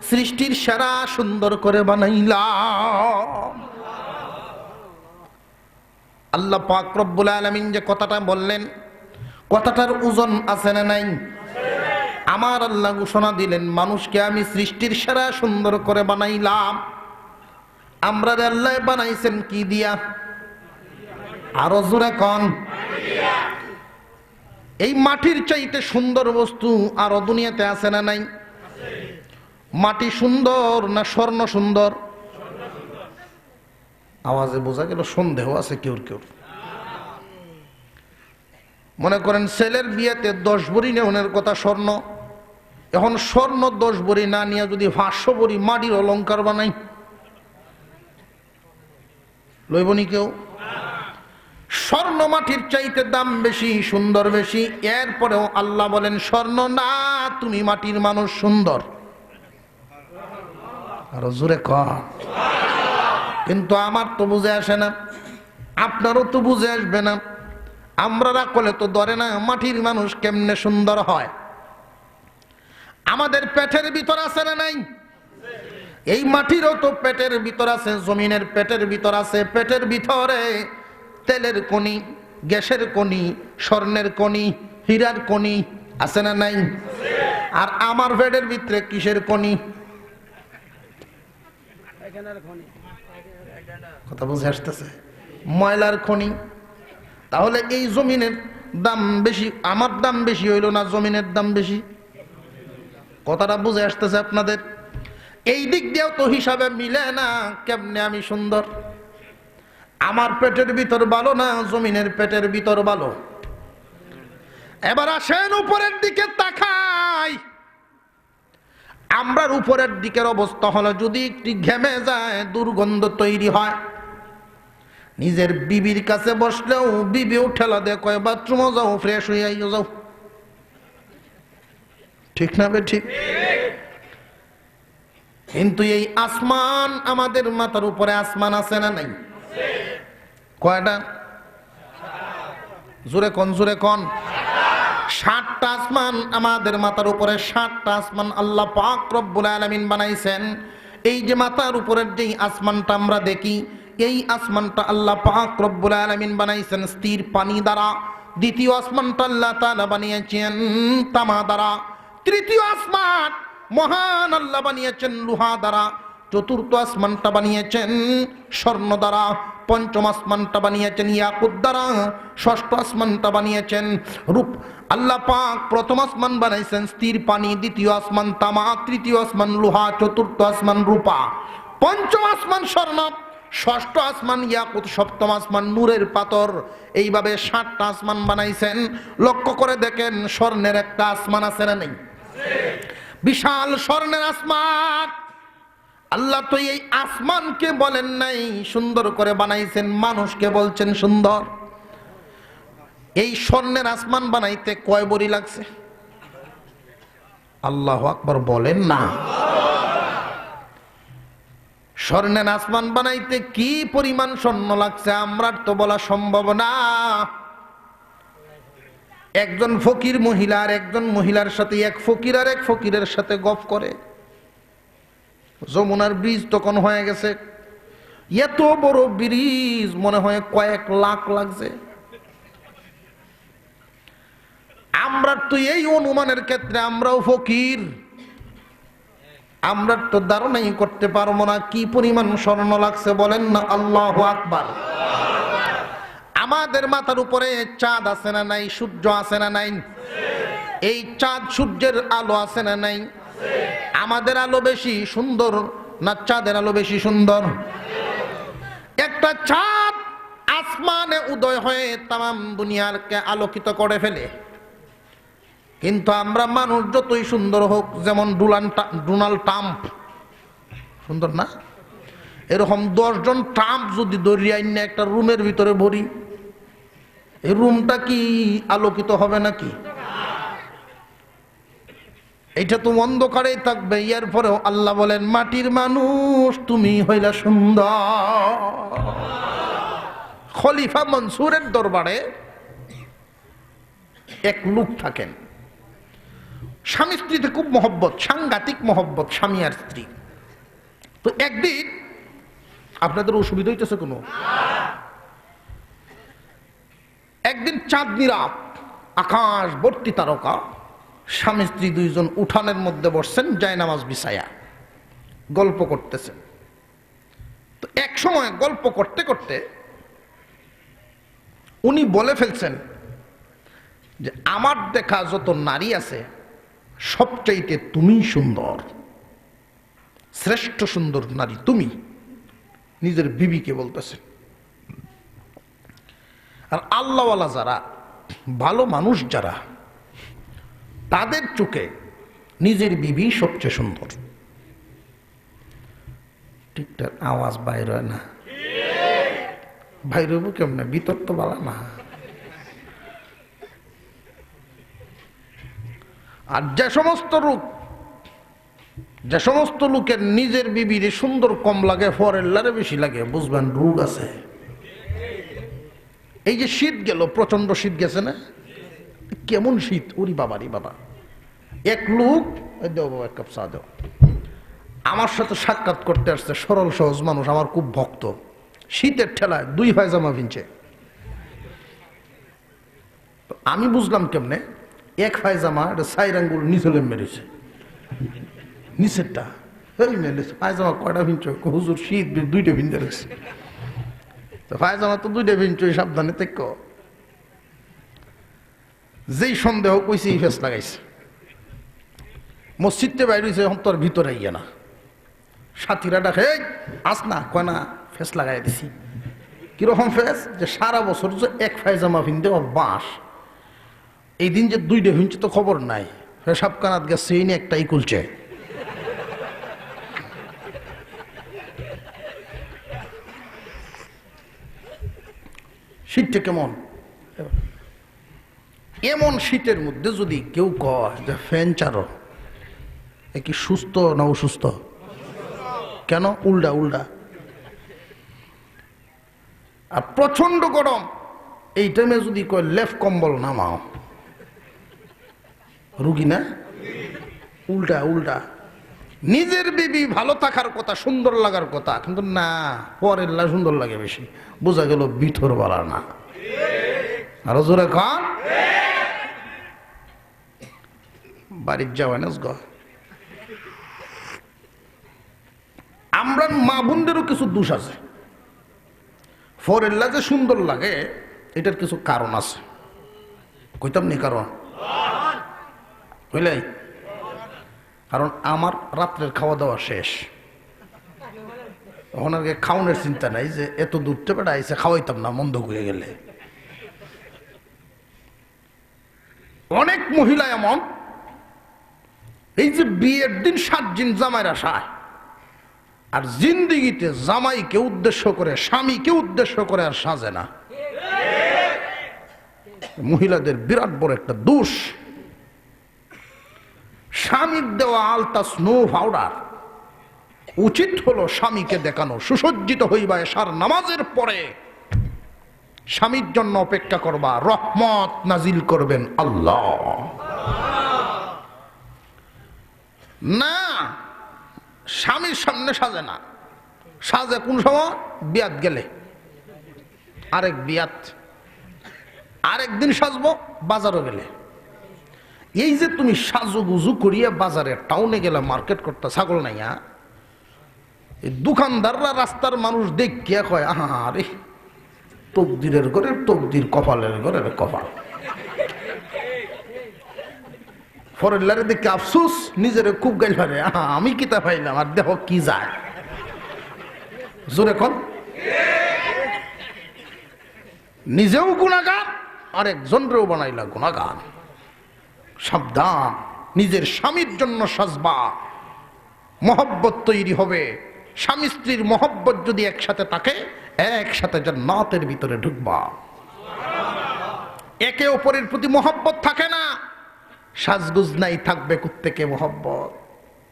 সৃষ্টির সেরা সুন্দর করে বানাইলাম। আল্লাহ পাক রব্বুল আলামিন যে কথাটা বললেন, কথাটার ওজন আছে না নাই? আমার আল্লাহ ঘোষণা দিলেন, মানুষকে আমি সৃষ্টির সেরা সুন্দর করে বানাইলাম। আমরা আল্লাহ বানাইছেন কি দিয়া? আরো জোরে কোন? এই মাটির চাইতে সুন্দর বস্তু আরো দুনিয়াতে আছে না নাই? মাটি সুন্দর না স্বর্ণ সুন্দর? আওয়াজে বোঝা গেল সন্দেহ আছে কেউ কেউ। মনে করেন ছেলের বিয়েতে 10 ভরি নেওয়ার কথা স্বর্ণ, এখন স্বর্ণ 10 ভরি না নিয়ে যদি 500 ভরি মাটির অলংকার বানাই, লইবনি কেউ? স্বর্ণ মাটির চাইতে দাম বেশি, সুন্দর বেশি। এরপরেও আল্লাহ বলেন, স্বর্ণ না, তুমি মাটির মানুষ সুন্দর। আরো জোরে কর। কিন্তু আমার তো বুঝে আসে না, আপনারও তো বুঝে আসবে না। আমরা রাখলে তো ধরে না মাটির মানুষ কেমনে সুন্দর হয়। আমাদের পেটের ভিতর আছে না নাই? এই মাটিরও তো পেটের ভিতর আছে, জমিনের পেটের ভিতর আছে। পেটের ভিতরে তেলের কণি, গ্যাসের কণি, স্বর্ণের কণি, হীরার কণি আছে না নাই? আর আমার পেটের ভিতরে কিসের কণি? কথা বুঝে আসতেছে? ময়লার খনি। তাহলে এই জমিনের দাম বেশি, আমার দাম বেশি হইল না জমিনের দাম বেশি? কথাটা বুঝে আসতেছে আপনাদের? এই দিক দিয়েও তো হিসাবে মিলে না। কেমনে আমি সুন্দর? আমার পেটের ভিতর ভালো না জমিনের পেটের ভিতর ভালো? এবার আসেন উপরের দিকে তাকাই। আমরার উপরের দিকের অবস্থা হলো যদি একটু ঘেমে যায় দুর্গন্ধ তৈরি হয়। নিজের বিবির কাছে বসলেও বিবিও ঠেলা দেয়, কয় বাথরুমও যাও, ফ্রেশ হয়ে যাও। ঠিক না বে ঠিক? কিন্তু এই আসমান, আমাদের মাথার উপরে আসমান আছে না নাই? কয়টা? জোরে কোন, জোরে কোন। 7টা আসমান আমাদের মাথার উপরে। 7টা আসমান আল্লাহ পাক রব্বুল আলামিন বানাইছেন। এই যে মাথার উপরের যেই আসমানটা আমরা দেখি, এই আসমানটা আল্লাহ পাক রব্বুল আলামিন বানাইছেন স্থির পানি দ্বারা। দ্বিতীয় আসমানটা আল্লাহ তাআলা বানিয়েছেন তামা দ্বারা। তৃতীয় আসমান মহান আল্লাহ বানিয়েছেন লোহা দ্বারা। চতুর্থ আসমানটা বানিয়েছেন স্বর্ণ দ্বারা। পঞ্চম আসমানটা বানিয়েছেন ইয়াকুত দ্বারা। ষষ্ঠ আসমানটা বানিয়েছেন রূপ। আল্লাহ পাক প্রথম আসমান বানাইছেন স্থির পানি, দ্বিতীয় আসমান তামা, তৃতীয় আসমান লোহা, চতুর্থ আসমান রূপা, পঞ্চম আসমান স্বর্ণ, ষষ্ঠ আসমান ইয়াকুত, সপ্তম আসমান নূরের পাথর। এইভাবে 7টা আসমান বানাইছেন। লক্ষ্য করে দেখেন স্বর্ণের একটা আসমান আছে না নেই? বিশাল স্বর্ণের আসমান। আল্লাহ তো এই আসমানকে বলেন নাই সুন্দর করে বানাইছেন, মানুষকে বলছেন সুন্দর। এই স্বর্ণের আসমান বানাইতে কয় বড়ি লাগছে? আল্লাহু আকবার বলেন না। স্বর্ণের আসমান বানাইতে কি পরিমাণ স্বর্ণ লাগছে আমরা তো বলা সম্ভব না। একজন ফকির মহিলা আর একজন মহিলার সাথে, এক ফকির আর এক ফকিরের সাথে গপ করে। যমুনার ব্রিজ তখন হয়ে গেছে, এত বড় ব্রিজ মনে হয় কয়েক লাখ লাগছে। আমরা তো এই অনুমানের ক্ষেত্রে আমরাও ফকির, আমরা তো ধারণাই করতে পারবো না কি পরিমাণ স্বর্ণ লাগছে। বলেন না আল্লাহু আকবার। আমাদের মাথার উপরে চাঁদ আছে না নাই? সূর্য আছে না নাই? এই চাঁদ সূর্যের আলো আছে না নাই? আমাদের আলো বেশি সুন্দর না চাঁদের আলো বেশি সুন্দর? একটা চাঁদ আসমানে উদয় হয়ে তাম দুনিয়াকে আলোকিত করে ফেলে। কিন্তু আমরা মানুষ যতই সুন্দর হোক, যেমন ডোনাল্ড ট্রাম্প সুন্দর না, এরকম 10 জন ট্রাম্প যদি দরিয়া আইন একটা রুমের ভিতরে ভরি, এই রুমটা কি আলোকিত হবে নাকি? এটা তো অন্ধকারেই থাকবে। এর পরেও আল্লাহ বলেন মাটির মানুষ তুমি হইলা সুন্দর। খলিফা মনসুরের দরবারে এক লোক থাকেন, স্বামী স্ত্রীতে খুব মহব্বত, সাংঘাতিক মহব্বত স্বামী আর স্ত্রী। তো একদিন, আপনাদের অসুবিধা হইতেছে কোনো? একদিন চাঁদনি রাত, আকাশ ভর্তি তারকা, স্বামী স্ত্রী দুইজন উঠানের মধ্যে বসছেন, জায়নামাজ বিছায়া গল্প করতেছেন। তো এক সময় গল্প করতে করতে উনি বলে ফেলছেন যে আমার দেখা যত নারী আছে সবচাইতে তুমি সুন্দর, শ্রেষ্ঠ সুন্দর নারী তুমি। নিজের বিবিকে বলতেছেন। আর আল্লাহওয়ালা যারা, ভালো মানুষ যারা, তাদের চোখে নিজের বিবি সবচেয়ে সুন্দর। ঠিকঠাক আওয়াজ বাইর হয় না? বাইর হইব কেমনে? ভিতর তো বলা না। আর যে সমস্ত লোকের নিজের বিবির সুন্দর কম লাগে, ফরেল্লারে বেশি লাগে, বুঝবেন রোগ আছে। এই যে শীত গেল, প্রচন্ড শীত গেছে না? কেমন শীত, ওরি বাবা রে বাবা। এক লোক, দাও বাবা এক কাপ চা দাও, আমার সাথে সাক্ষাৎ করতে আসছে, সরল সহজ মানুষ, আমার খুব ভক্ত। শীতের ঠেলায় 2 পায়জামা ভিনছে। আমি বুঝলাম কেমনে, এক পায়জামা এটা 4 আঙ্গুল নিচে মেরেছে, নিচেরটা এই মেরেছে। পায়জামা কয়টা ভিনছ? হুজুর শীত 2টা ভিনতে রেখেছে। তো পায়জামা তো 2টা ভিনছ, সাবধানে থেক। যেই সন্দেহ কইছে এই ফেস লাগাইছে। মসজিদে বাইরে হয়েছে, তোর ভিতরে ইয়ে না। সাথীরা ডাকে, আস না, কয় না, ফেস লাগাই দিছি। কিরকম ফেস? যে সারা বছর যে এক পায়জামা ভিনতে বাঁশ, এই দিন যে 2টা ভিনছে তো খবর নাই। সব কানাত গেছে, এই নিয়ে একটাই কুলছে। শীতটা কেমন? এমন শীতের মধ্যে যদি কেউ কয় যে ফ্যান চারো, এ কি সুস্থ না অসুস্থ? কেন? উল্টা উল্টা। আর প্রচন্ড গরম, এই টাইমে যদি কয় লেফ কম্বল নামাও, রুগী না? উল্টা উল্টা। নিজের বিবি ভালো থাকার কথা, সুন্দর লাগার কথা, কিন্তু না, পরের লা সুন্দর লাগে বেশি। বোঝা গেল বিথর বলা না। আরো জোরে কন। বাড়ির যাওয়া না গ। আমরা মা বোনদেরও কিছু দোষ আছে। ফরেল্লা যে সুন্দর লাগে, এটার কিছু কারণ আছে। কইতাম নি কারণ? বুঝলে, কারণ আমার রাত্রের খাওয়া দাওয়া শেষ, তখন আর খাওয়ানোর চিন্তা নাই যে এত দূর থেকে আইসে খাওয়াইতাম না, মন্দ হয়ে গেলে। অনেক মহিলা এমন, এই যে বিয়ের দিন 7 দিন জামাইয়ের আশায়, আর জিন্দিগিতে জামাইকে উদ্দেশ্য করে, স্বামীকে উদ্দেশ্য করে আর সাজে না। মহিলাদের বিরাট বড় একটা দোষ। স্বামীর দেওয়া আলতা স্নো পাউডার উচিত হলো স্বামীকে দেখানো, সুসজ্জিত হইবা এশার নামাজের পরে স্বামীর জন্য অপেক্ষা করবা, রহমত নাজিল করবেন আল্লাহ। না, স্বামীর সামনে সাজে না। সাজে কোন সময়? বিয়াত গেলে, আরেক বিয়াত, আরেকদিন সাজবো বাজারও গেলে। এই যে তুমি সাজুগুজু করিয়া বাজারে টাউনে গেলে, মার্কেট করতে, ছাগল নাইয়া, এই দোকানদাররা রাস্তার মানুষ দেখিয়া কয়, আরে তকদিরের ঘরের তকদির, কপালের ঘরের কপাল। ফরেল্লারে দেখে আফসুস, নিজের খুব গাইল পারে, আমি কিতা পাইলাম, আর দেখো কি যায়। জোরে কন। নিজেও গুণাগার, আরেকজনরেও বানাইলা গুণাগার। সাবধান, নিজের স্বামীর জন্য সাজবা, মহব্বত তৈরি হবে। স্বামী স্ত্রীর মহব্বত যদি একসাথে থাকে, একসাথে জান্নাতের ভিতরে ঢুকবা। একে অপরের প্রতি মহব্বত থাকে না, সাজগুজ নাই, থাকবে কোত্থেকে মহব্বত?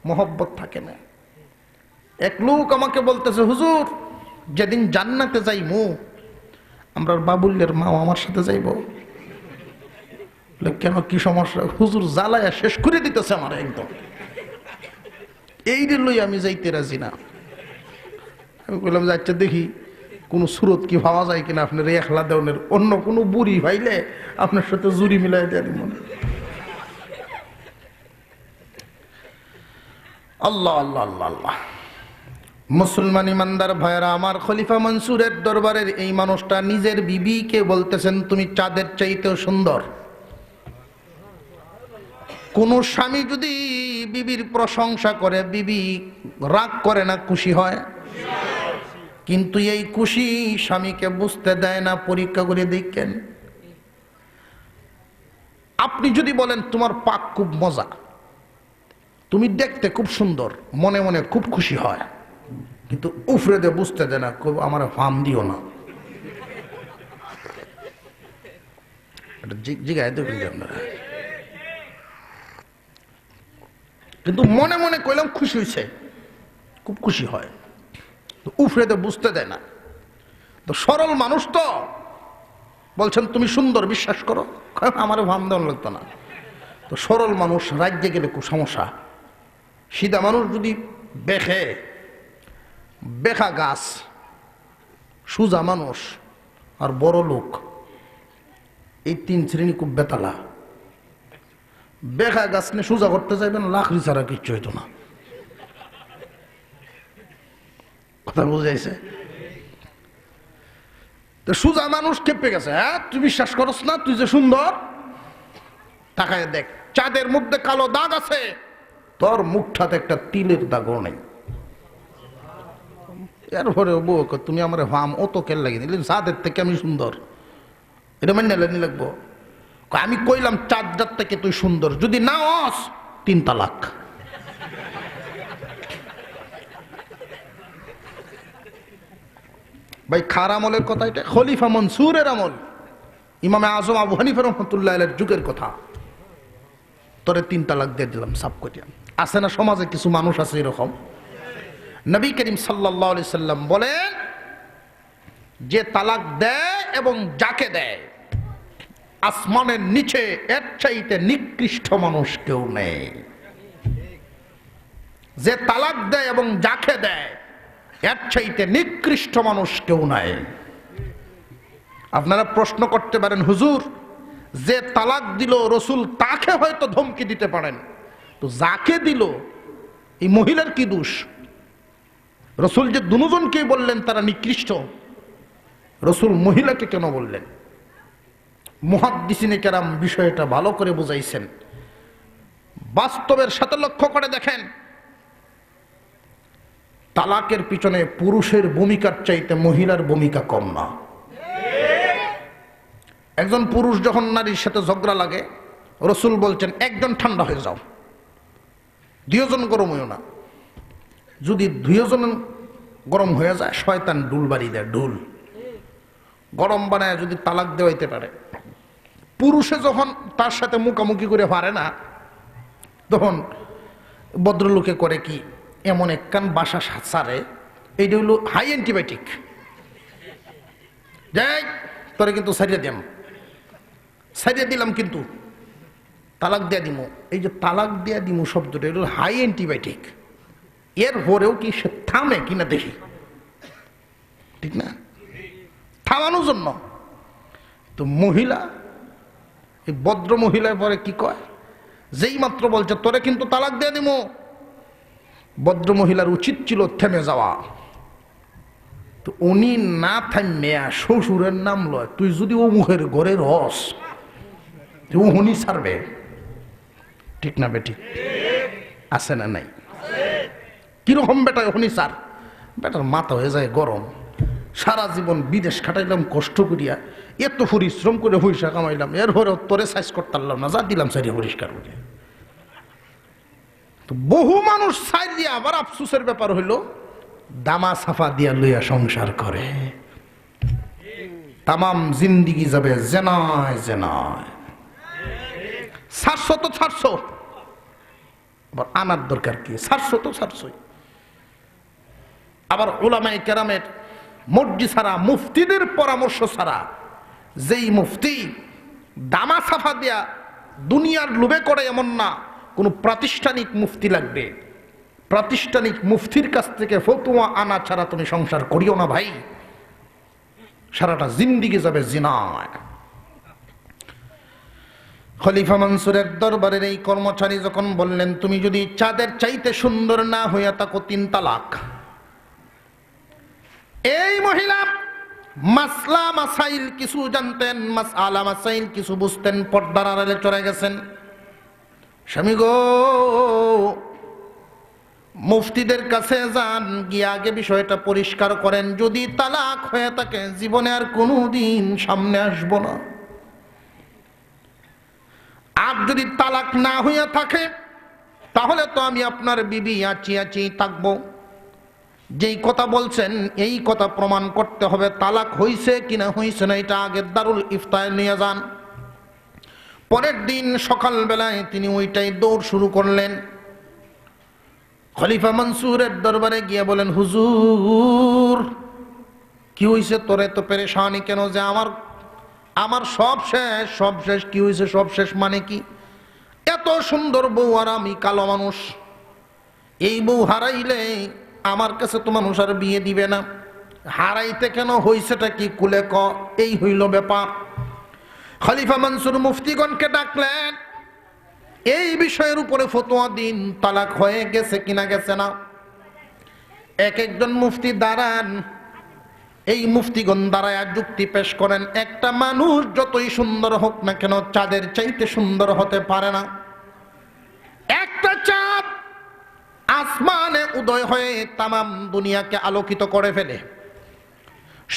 মহব্বত থাকে না। এক লোক আমাকে বলতেছে, হুজুর যেদিন জান্নাতে যাইমু, আমরা বাবুল্যের মাও আমার সাথে যাইব। কেন, কি সমস্যা? হুজুর জ্বালায়া শেষ করে দিতেছে আমার একদম, এই লই আমি যাইতে রাজি না। আমি বললাম যে আচ্ছা দেখি কোন সুরত কি ভাবা যায় কিনা, আপনার একলা দেওয়ানের, অন্য কোনো বুড়ি ভাইলে আপনার সাথে জুড়ি মিলাই দেয় মনে। আল্লাহ আল্লাহ আল্লাহ আল্লাহ। মুসলমান ইমানদার ভাইরা আমার, খলিফা মনসুরের দরবারের এই মানুষটা নিজের বিবিকে বলতেছেন, তুমি চাঁদের চাইতেও সুন্দর। কোন স্বামী যদি বিবির প্রশংসা করে, বিবি রাগ করে না, খুশি হয়? কিন্তু এই খুশি স্বামীকে বুঝতে দেয় না। পরীক্ষা করে দেখেন, আপনি যদি বলেন তোমার পাক খুব মজা, তুমি দেখতে খুব সুন্দর, মনে মনে খুব খুশি হয়, কিন্তু উফরে দিয়ে বুঝতে দেয় না, খুব আমার ফার্ম দিও না। জিগায় দেখুন আপনারা, কিন্তু মনে মনে কইলাম খুশি হয়েছে, খুব খুশি হয়, উফরে দিয়ে বুঝতে দেয় না। তো সরল মানুষ তো বলছেন তুমি সুন্দর, বিশ্বাস করো। আমার ভাম দেওয়া লাগতো না। তো সরল মানুষ রাজ্যে গেলে খুব সমস্যা। সিধা মানুষ যদি বেখা গাছ, সুজা মানুষ আর বড় লোক, এই তিন শ্রেণী খুব বেতালা। বেখা গাছ নিয়ে সোজা করতে চাইবেন, লাকড়ি ছাড়া কিচ্ছু হইতো না। কথা বুঝাইছে? তো সোজা মানুষ কেঁপে গেছে। হ্যাঁ, তুই বিশ্বাস করস না? তুই যে সুন্দর, তাকায় দেখ, চাঁদের মধ্যে কালো দাগ আছে, তোর মুখটাতে একটা তিলের দাগও নেই। এরপরে বউ, তুমি আমার হাম ও তো কেন লাগিয়ে দিলেন, চাঁদের থেকে আমি সুন্দর, এটা মানে লাগবো। আমি কইলাম চাঁদের থেকে তুই সুন্দর, যদি না হস 3 তালাক। ভাই খার আমলের কথা এটা, খলিফা মনসুরের আমল, ইমামে আজম আবু হানিফা রহমতুল্লাহ আলাইহির যুগের কথা। তোরে 3 তালাক দিয়ে দিলাম সাফ করিয়া। আছে না সমাজে কিছু মানুষ আছে এরকম? নবী করিম সাল্লাল্লাহু আলাইহি সাল্লাম বলেন, যে তালাক দেয় এবং যাকে দেয়, আসমানের নিচে এর চাইতে নিকৃষ্ট মানুষ কেউ নেই। যে তালাক দেয় এবং যাকে দেয়, এর চাইতে নিকৃষ্ট মানুষ কেউ নাই। আপনারা প্রশ্ন করতে পারেন, হুজুর যে তালাক দিল রসুল তাকে হয়তো ধমকি দিতে পারেন, তো যাকে দিল এই মহিলার কি দোষ? রসুল যে দুজনকে বললেন তারা নিকৃষ্ট, রসুল মহিলাকে কেন বললেন? মুহাদ্দিসিনে কেরাম বিষয়টা ভালো করে বুঝাইছেন। বাস্তবের সাথে লক্ষ্য করে দেখেন, তালাকের পিছনে পুরুষের ভূমিকার চাইতে মহিলার ভূমিকা কম না। একজন পুরুষ যখন নারীর সাথে ঝগড়া লাগে, রসুল বলছেন একজন ঠান্ডা হয়ে যাও, 2 জন গরম হইও না। যদি 2 জন গরম হয়ে যায়, শয়তান ডুল বাড়ি দেয়, ডুল গরম বানায় যদি তালাক দেওয়াইতে পারে। পুরুষে যখন তার সাথে মুখামুখি করে পারে না, তখন ভদ্রলোকে করে কি, এমন একখান বাসা সারে, এইটা হলো হাই অ্যান্টিবায়োটিক, যাই তোরে কিন্তু সারিয়ে দিলাম কিন্তু তালাক দিয়া দিমু। এই যে তালাক দিয়া দিমু শব্দটা, এটা হলো হাই অ্যান্টিবায়োটিক। এর পরেও কি সে থামে কিনা দেখি, ঠিক না? থামানোর জন্য তো মহিলা, এই ভদ্র মহিলার পরে কি কয়, যেই মাত্র বলছে তোরে কিন্তু তালাক দিয়ে দিমু, ভদ্র মহিলার উচিত ছিল থেমে যাওয়া। তো উনি না থামিয়া শ্বশুরের নাম লয়, তুই যদি ও মুখের ঘরে রস, ও উনি ছাড়বে, ঠিক না বেটি? আছে না নাই? কিরকম বেটা উনি স্যার, বেটার মাথা হয়ে যায় গরম। সারা জীবন বিদেশ খাটাইলাম কষ্ট করিয়া, এত পরিশ্রম করে পয়সা কামাইলাম, এরপরে তোরে সাইজ করতে পারলাম না, যা দিলাম সাইডে পরিষ্কার করে। তো বহু মানুষ সাইড দিয়ে আবার আফসোসের ব্যাপার হইল, দামা সাফা দিয়া লইয়া সংসার করে, তামাম জিন্দিগি যাবে জেনায় জেনায়। 700 তো 700, আবার আনার দরকার কি? 700 তো 700। আবার উলামায়ে কেরামের মর্জি ছাড়া, মুফতিদের পরামর্শ ছাড়া, যেই মুফতি দামা সাফা দিয়া দুনিয়ার লোভে করে এমন না, কোন প্রাতিষ্ঠানিক মুফতি লাগবে। প্রাতিষ্ঠানিক মুফতির কাছ থেকে ফতোয়া আনা ছাড়া তুমি সংসার করিও না ভাই, সারাটা জিন্দিগি যাবে জিনায়। খলিফা মনসুরের দরবারের এই কর্মচারী যখন বললেন, তুমি যদি চাঁদের চাইতে সুন্দর না হইয়া থাকো 3 তালাক। এই মহিলা মাসলা মাসাইল কিছু জানতেন, মাসআলা মাসাইল কিছু বুঝতেন, পর্দার আড়ালে চলে গেছেন। স্বামী গো, মুফতিদের কাছে যান, গিয়ে আগে বিষয়টা পরিষ্কার করেন, যদি তালাক হয়ে থাকে জীবনে আর কোনোদিন সামনে আসবো না। আর যদি তালাক না হইয়া থাকে, তাহলে তো আমি আপনার বিবি আছি থাকবো। যেই কথা বলছেন এই কথা প্রমাণ করতে হবে, তালাক হইছে কিনা হইছে না, এটা আগে দারুল ইফতায় নিয়ে যান। পরের দিন সকালবেলায় তিনি ওইটাই দৌড় শুরু করলেন। খলিফা মনসুরের দরবারে গিয়ে বলেন, হুজুর কি হইছে, তোরে তো পেরেশানি কেন, যে আমার সব শেষ। সব শেষ কি হয়েছে? সব শেষ মানে কি? এত সুন্দর বউ আর আমি কালো মানুষ, এই বউ হারাইলে আমার কাছে তো মানুষ আর বিয়ে দিবে না। হারাইতে কেন, হইছেটা কি কুলে ক। এই হইল ব্যাপার। খলিফা মনসুর মুফতিগণকে ডাকলেন, এই বিষয়ের উপরে ফতোয়া দিন, তালাক হয়ে গেছে কিনা গেছে না। এক একজন মুফতি দাঁড়ান, এই মুফতিগণ দাঁড়ায় যুক্তি পেশ করেন। একটা মানুষ যতই সুন্দর হোক না কেন চাঁদের চাইতে সুন্দর হতে পারে না। একটা চাঁদ আসমানে উদয় হয়ে তামাম দুনিয়াকে আলোকিত করে ফেলে,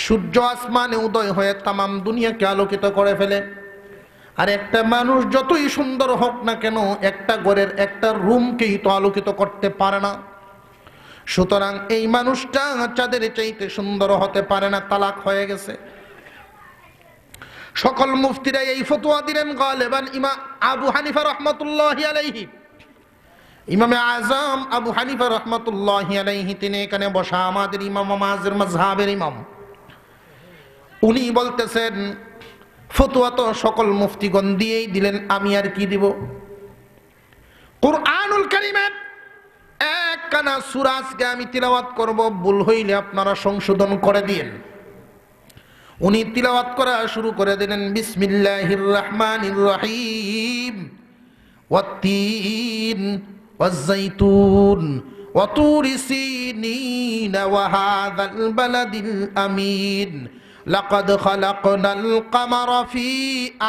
সূর্য আসমানে উদয় হয়ে তামাম দুনিয়াকে আলোকিত করে ফেলে। আর একটা মানুষ যতই সুন্দর হোক না কেন একটা ঘরের একটা রুমকেই তো আলোকিত করতে পারে না। সুতরাং এই মানুষটা চাঁদের চাইতে সুন্দর হতে পারে না, তালাক হয়ে গেছে। সকল মুফতিরা এই ফতোয়া দিলেন। গালেবান ইমাম আবু হানিফা রহমাতুল্লাহি আলাইহি, ইমামে আজম আবু হানিফা রহমাতুল্লাহি আলাইহি, তিনি এখানে বসা আমাদের ইমাম মাযহাবের মাযহাবের ইমাম। উনি বলতেছেন ফতোয়া তো সকল মুফতিগণ দিয়েই দিলেন, আমি আর কি দিব। কুরআনুল কারীমের একখানা সূরা আজকে আমি তিলাওয়াত করব, ভুল হইলে আপনারা সংশোধন করে দিয়েন। উনি তিলাওয়াত করা শুরু করে দিলেন, বিসমিল্লাহির রহমানির রহিম, ওয়াত-তিন ওয়াজ-যাইতুন ওয়া তুরি সিনিন ওয়া হাযাল বালাদিল আমিন লাকাদ খালাকনাল কামারা ফি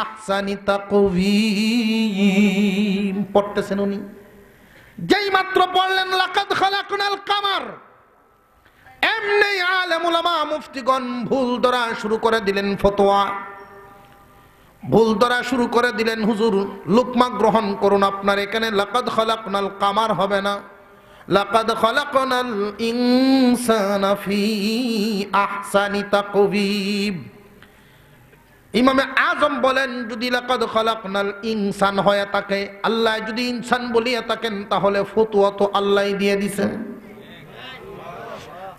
আহসানি তাকওয়িম। পড়তেছেন উনি, যেই মাত্র পড়লেন লাকাদ খালাকনাল কামার, এমনি আলেম উলামা মুফতিগণ ভুল ধরা শুরু করে দিলেন। ফতোয়া ভুল ধরা শুরু করে দিলেন। হুজুর লুকমা গ্রহণ করুন, আপনার এখানে লাকাদ খালাকনাল কামার হবে না, লাকাদ খালাকনাল ইনসানা ফি আহসানি তাকওয়িম। ইমামে আজম বলেন, যদি লাকাদ খালাকনাল ইনসান হয়ে থাকে, আল্লাহ যদি ইনসান বলিয়া থাকেন, তাহলে ফতোয়া তো আল্লাহ দিয়ে দিছেন।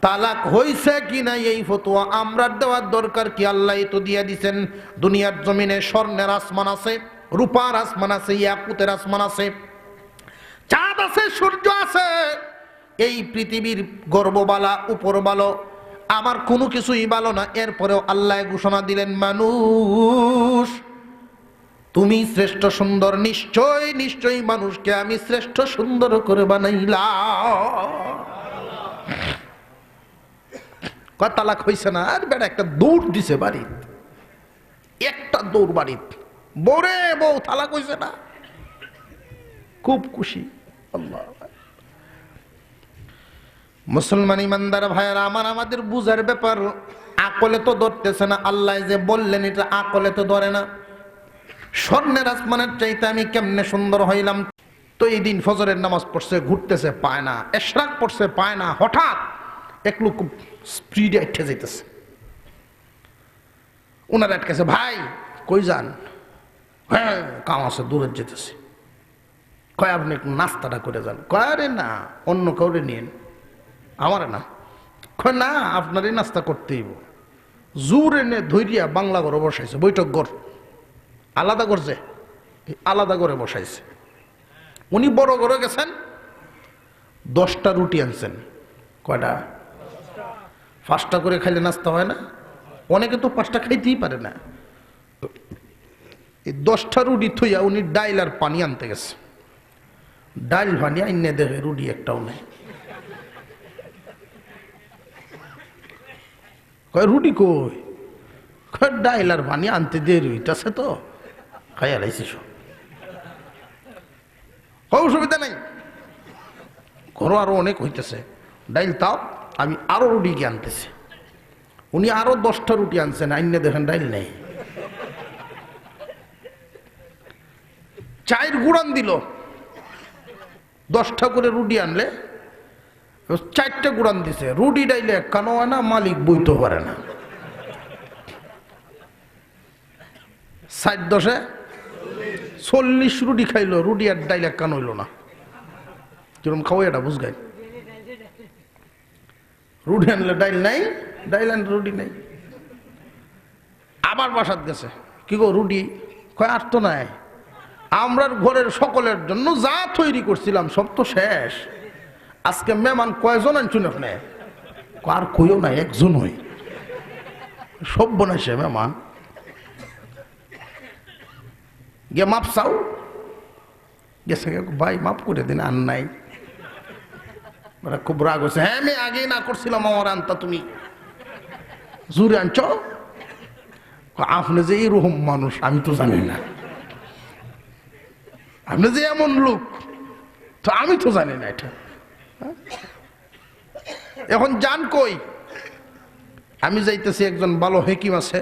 তালাক হইছে কি না এই ফতোয়া আমরা দেওয়ার দরকার কি? আল্লাহ তো দিয়ে দিছেন। দুনিয়ার জমিনে স্বর্ণের আসমান আছে, রূপার আসমান আছে, ইয়াকুতের আসমান আছে, চাঁদ আছে, সূর্য আছে। এই পৃথিবীর গর্ববালা উপরবালো, আমার কোনো কিছুই ভালো না। এরপরেও আল্লাহ ঘোষণা দিলেন, মানুষ তুমি শ্রেষ্ঠ সুন্দর, নিশ্চয় নিশ্চয়ই মানুষকে আমি শ্রেষ্ঠ সুন্দর করে বানাইলাম। তালাক হইছে না, আর বেটা একটা দৌড় দিছে বাড়িত, একটা দৌড় বাড়িত, বরে বউ তালাক হইছে না, খুব খুশি। আল্লাহ মুসলমান ইমানদার ভাইয়েরা আমার, আমাদের বুঝার ব্যাপার। আকলে তো ধরতেছে না, আল্লাহ যে বললেন এটা আকলে তো ধরে না। স্বর্ণের আসমানের চাইতে আমি কেমনে সুন্দর হইলাম। তো এই দিন ফজরের নামাজ পড়ছে, ঘুরতেছে পায় না, ইশরাক পড়ছে পায় না, হঠাৎ এক লোক স্পিডে উঠে যাইতেছে, ওনার আটকেছে, ভাই কই যান? হ্যাঁ কাম আছে, দূরে যেতেছে। কয় আপনি একটু নাস্তাটা করে যান। কয় আরে না, অন্য কাউরে নিন, আমার না। কয় না, আপনারই নাস্তা করতেইব। জোরে নে ধৈর্যা বাংলা ঘরে বসাইছে, বৈঠক ঘর আলাদা করছে, আলাদা করে বসাইছে। উনি বড় ঘরে গেছেন, 10টা রুটি আনছেন। কয়টা? 5টা করে খাইলে নাস্তা হয় না? অনেকে তো 5টা খাইতেই পারে না। এই 10টা রুটি থইয়া উনি ডাইল আর পানি আনতে গেছে। ডাইল পানি আইনে দেখে রুটি একটাও নেই। কয় রুটি কই? কয় ডাইল আর পানি আনতে দেরি হইতাছে তো, খাইয়া লাইছি সব। অসুবিধা নেই, ঘর আরো অনেক হইতেছে, ডাইল তাও আমি আরো রুটি গিয়ে আনতেছি। উনি আরো 10টা রুটি আনছেন, আইনে দেখেন ডাইল নেই। চায়ের গুড়ান দিল, 10টা করে রুটি আনলে 4টে গুড়ান দিছে। রুটি ডাইলে একখানো হয় না, মালিক বইতে পারে না। 4-10 40 রুটি খাইলো, রুটি আর ডাইল একখান হইল না। কিরম খাওয়া এটা বুঝগাই? রুটি আনলে ডাইল নাই, ডাইল আনলে রুটি নাই। আবার বাসাত গেছে, কি গো রুটি? কয় আর তো নাই, আমরার ঘরের সকলের জন্য যা তৈরি করছিলাম সব তো শেষ। আজকে মেহমান কয়জন আনছুন আপনি? আর কইও নাই, একজন হই, সব বানাইছে মেহমান। গিয়ে মাপ চাও, গেছে ভাই মাপ করে দিন, আর নাই। খুব রাগ হচ্ছে, হ্যাঁ আমি আগেই না করছিলাম, আমার আনতা তুমি জুড়ে আনছ। আপনি যে এরকম মানুষ আমি তো জানি না, আপনি যে এমন লোক তো আমি তো জানি না এটা। এখন যান কই? আমি যাইতেছি, একজন ভালো হেকিম আছে,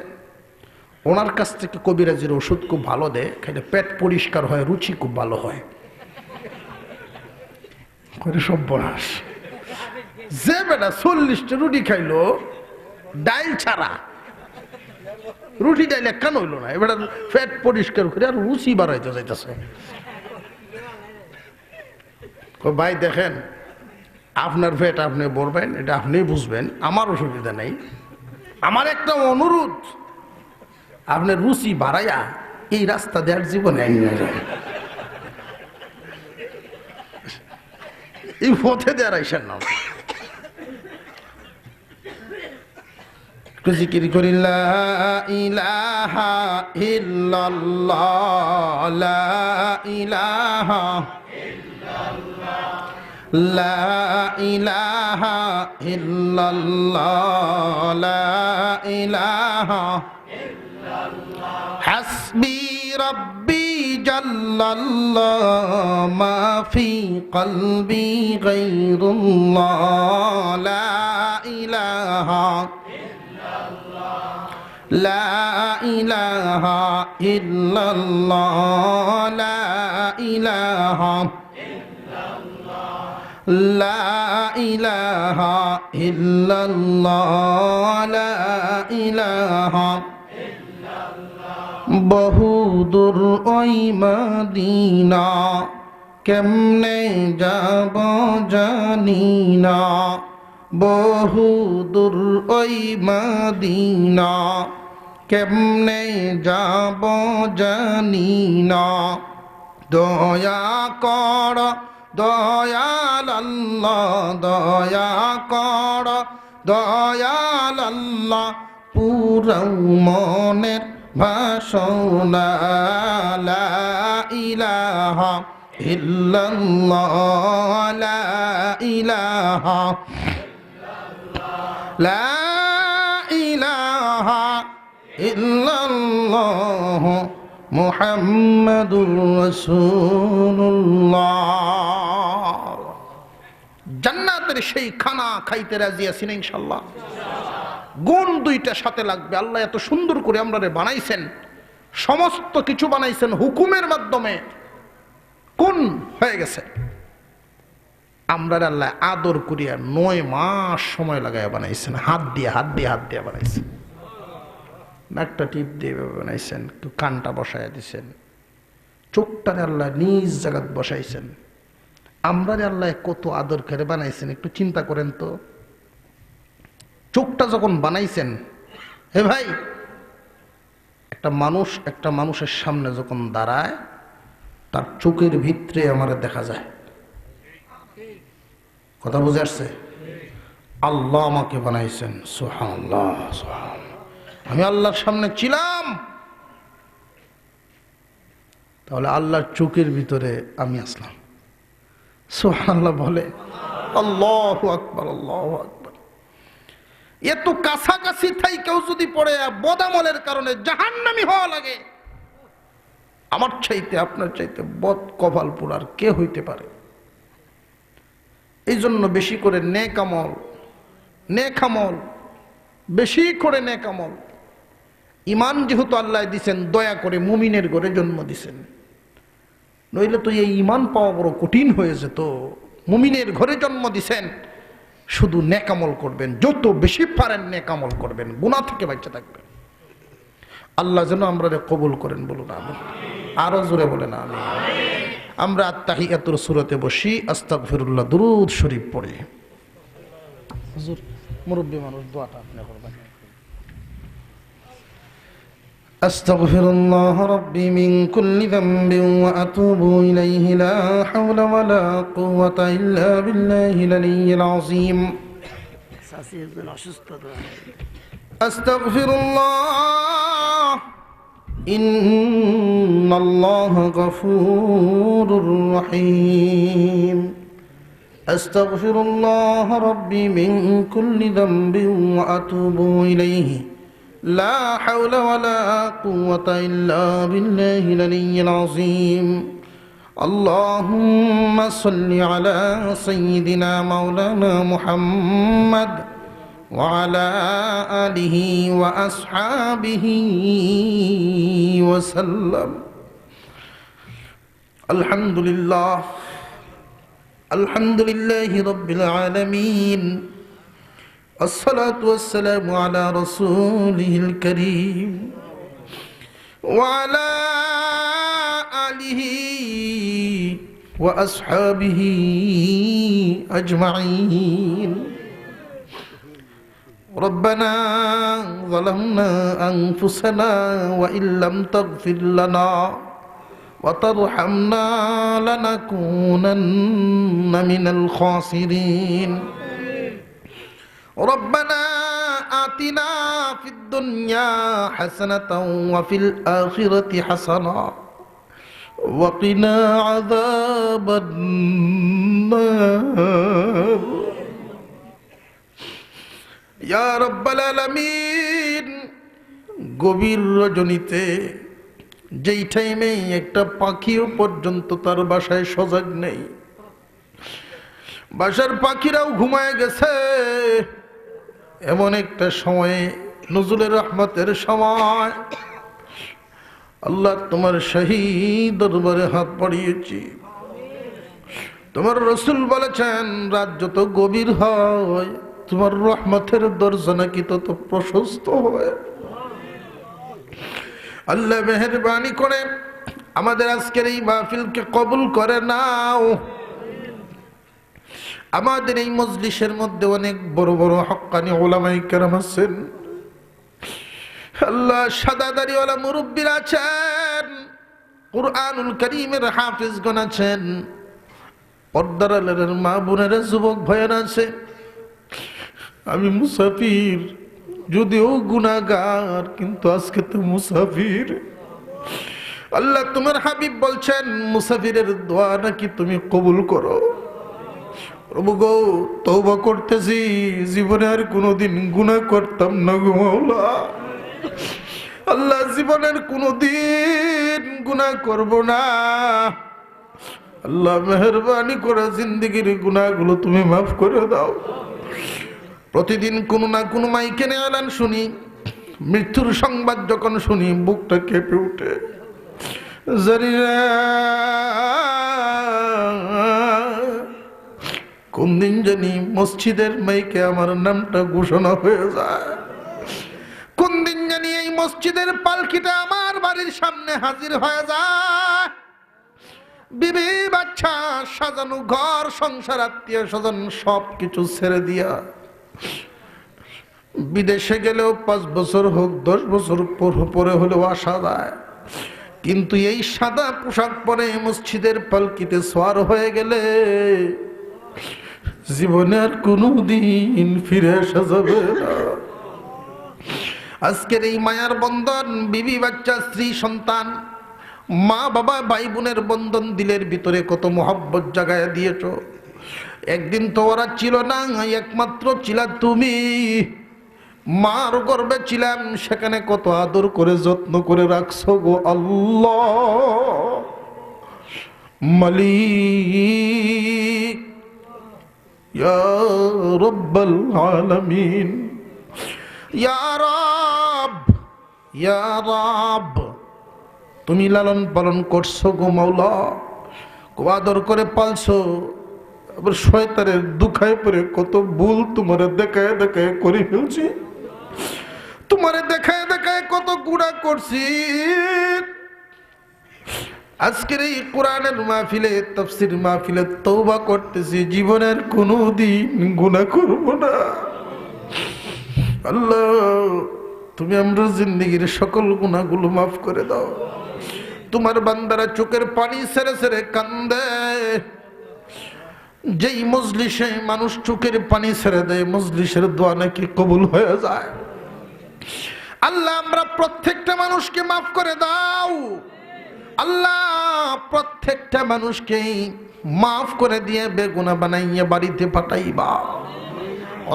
ওনার কাছ থেকে কবিরাজির ওষুধ খুব ভালো দেয়, খাইলে পেট পরিষ্কার হয়, রুচি খুব ভালো হয়। সব বনাস যে বেটা 40টা রুটি খাইলো ডাইল ছাড়া, রুটি ডাইল কেন হইলো না, এবার পেট পরিষ্কার করে আর রুচি বাড়াইতে যাইতেছে। ভাই দেখেন, আপনার পেট আপনি বলবেন, এটা আপনি বুঝবেন, আমার অসুবিধা নেই। আমার একটা অনুরোধ, আপনার রুচি বাড়াইয়া এই রাস্তা দেওয়ার জীবনে নিয়ে যায়, এই পথে দেওয়ার আইসেন না। জিকির করি লা ইলাহা ইল্লাল্লাহ, লা ইলাহা লা ইলাহা ইল্লাল্লাহ, লা ইলাহা হাসবি রব্বি জাল্লাল্লাহ, মা ফি কলবি গায়রুল্লাহ, লা ইলাহা লা ইলাহা ইল্লাল্লাহ, লা ইলাহা লা ইলাহা ইল্লাল্লাহ, লা ইলাহা। বহুদূর ওই মদিনা, কেমনে যাব জানি না, বহুদূর ওই মদিনা, কেমনে যাব জানি না। দয়া কর দয়াল আল্লাহ, দয়া কর দয়াল আল্লাহ, পুরাও মনের ভাষণা, লা ইলাহা ইল্লাল্লাহ, লা ইলাহা লা ইলাহা ইল্লাল্লাহ, মুহাম্মাদুর রাসূলুল্লাহ। জান্নাতের সেই খানা খাইতে রাজি আছি না ইনশাআল্লাহ? গুণ দুইটা সাথে লাগবে। আল্লাহ এত সুন্দর করে আমরারে বানাইছেন, সমস্ত কিছু বানাইছেন হুকুমের মাধ্যমে, কোন হয়ে গেছে। আমরা আল্লাহ আদর করিয়া 9 মাস সময় লাগাইয়া বানাইছেন, হাত দিয়ে বানাইছেন, নাকটা টিপ দিয়ে বানাইছেন, একটু কানটা বসাইয়া দিছেন, চোখটারে আল্লাহ নিজ জায়গাত বসাইছেন। আমরা আল্লাহ কত আদর করে বানাইছেন, একটু চিন্তা করেন তো। চোখটা যখন বানাইছেন, হে ভাই, একটা মানুষের সামনে যখন দাঁড়ায়, তার চোখের ভিতরে আমার দেখা যায়। কথা বুঝে আসছে? আল্লাহ আমাকে বানাইছেন, সুবহানাল্লাহ সুবহানাল্লাহ। আমি আল্লাহর সামনে ছিলাম, তাহলে আল্লাহর চোখের ভিতরে আমি আসলাম। সুবহানাল্লাহ বলে, আল্লাহু আকবার, আল্লাহু আকবার। এত কাছাকাছি থাই কেউ যদি পড়ে বদামলের কারণে জাহান্নামী হওয়া লাগে, আমার চাইতে আপনার চাইতে বদ কপাল পোড়ার কে হইতে পারে? এই জন্য বেশি করে নেক আমল, বেশি করে নেক আমল। ইমান যেহেতু আল্লাহ দিছেন, দয়া করে মুমিনের ঘরে জন্ম দিছেন, নইলে তো এই ইমান পাওয়া বড় কঠিন হয়েছে। তো মুমিনের ঘরে জন্ম দিছেন, শুধু নেক আমল করবেন, যত বেশি পারেন নেক আমল করবেন, গুনাহ থেকে বাঁচে থাকবেন। আল্লাহ যেন আমরা কবুল করেন, বলুন আমিন। আরো জোরে বলেন আমিন। আমরা আত্তাহিয়াতুর সূরাতে বসি, আস্তাগফিরুল্লাহ দুরূদ শরীফ পড়ি। হুজুর মুরব্বী মানুষ, দোয়াটা আপনি করবেন। أستغفر الله ربي من كل ذنب وأتوب إليه لا حول ولا قوة إلا بالله العلي العظيم أستغفر الله إن الله غفور رحيم أستغفر الله ربي من كل ذنب وأتوب إليه لا حول ولا قوة إلا بالله العلي العظيم اللهم صل على سيدنا مولانا محمد وعلى آله وأصحابه وسلم الحمد لله رب العالمين الصلاة والسلام على رسوله الكريم وعلى آله وأصحابه أجمعين ربنا ظلمنا أنفسنا وإن لم تغفر لنا وترحمنا لنكونن من الخاسرين ربنا آتنا في الدنيا حسنة وفي الآخرة حسنة وقنا عذاب النار يا رب العالمين গভীর রজনীতে যেই টাইমে একটা পাখিও পর্যন্ত তার বাসায় সজাগ নেই, বাসার পাখিরাও ঘুমায় গেছে, এমন একটা সময়ে নজরুলের রহমতের সময় আল্লাহ তোমার শাহী দরবারে হাত বাড়িয়েছি। তোমার রাসূল বলেছেন রাত যত গভীর হয় তোমার রহমতের দরজা নাকি তত প্রশস্ত হয়। আল্লাহ মেহেরবানি করে আমাদের আজকের এই মাহফিলকে কবুল করে নাও। আমাদের এই মজলিসের মধ্যে অনেক বড় বড় হক্কানি উলামায়ে কেরাম আছেন, আল্লাহ সাদা দাড়িওয়ালা মুরব্বিরা আছেন, কুরআনুল কারীমের হাফেজগণ আছেন, পর্দার আড়ালের মা বোনেরা যুবক ভাইয়েরা আছে। আমি মুসাফির, যদিও গুনাহগার, কিন্তু আজকে তো মুসাফির। আল্লাহ তোমার হাবিব বলছেন মুসাফিরের দোয়া নাকি তুমি কবুল করো। প্রভু গো, তওবা করতেছি, জীবনে আর কোনোদিন গুনাহ করতাম না গো মাওলা। আল্লাহ জীবনের কোনোদিন গুনাহ করব না। আল্লাহ মেহেরবানি করে জিন্দেগির গুনাহগুলো তুমি মাফ করে দাও। প্রতিদিন কোনো না কোনো মাইকে এলান শুনি, মৃত্যুর সংবাদ যখন শুনি বুকটা কেঁপে উঠে। জানি না কোন দিন জানি মসজিদের মাইকে আমার নামটা ঘোষণা হয়ে যায়, কোন দিন জানি এই মসজিদের পালকিটা আমার বাড়ির সামনে হাজির হয়ে যায়। বিবি বাচ্চা সাজানো ঘর সংসার আত্মীয় স্বজন সব কিছু ছেড়ে দিয়া বিদেশে গেলেও 5 বছর হোক 10 বছর পরে হলেও আসা যায়, কিন্তু এই সাদা পোশাক পরে মসজিদের পালকিতে সওয়ার হয়ে গেলে জীবনে আর কোনোদিন ফিরে আসা যাবে না। আজকের এই মায়ার বন্ধন, বিবি বাচ্চা স্ত্রী সন্তান মা বাবা ভাই বোনের বন্ধন দিলের ভিতরে কত মহব্বত জাগায় দিয়েছ। একদিন তো ওরা ছিল না, একমাত্র ছিলা তুমি। মার গর্ভে ছিলাম, সেখানে কত আদর করে যত্ন করে রাখছো গো আল্লাহ। মালিক ইয়া রব্বাল আলামিন, ইয়া রব, ইয়া রব, তুমি লালন পালন করছো গো মাওলা, খুব আদর করে পালছো। আবার শয়তানের দুখায় পরে কত ভুল তোমারে দেখায় দেখায় করে ফেলছি, তোমারে দেখায় দেখায় কত গুনাহ করছি। আজকের এই কোরআনের মাহফিলে, তাফসীর মাহফিলে তওবা করতেছি, জীবনের কোনোদিন গুনাহ করব না। আল্লাহ তুমি আমরা জিন্দেগির সকল গুনাহগুলো মাফ করে দাও। তোমার বান্দারা চোখের পানি ছেড়ে ছেড়ে কান্দে, যেই মজলিসে মানুষ চোখের পানি ছেড়ে দেয় মজলিসের দোয়া নাকি কবুল হয়ে যায়। আল্লাহ আমরা প্রত্যেকটা মানুষকে মাফ করে দাও। আল্লাহ প্রত্যেকটা মানুষকে মাফ করে দিয়ে বেগুনা বানাইয়া বাড়িতে পাঠাইবা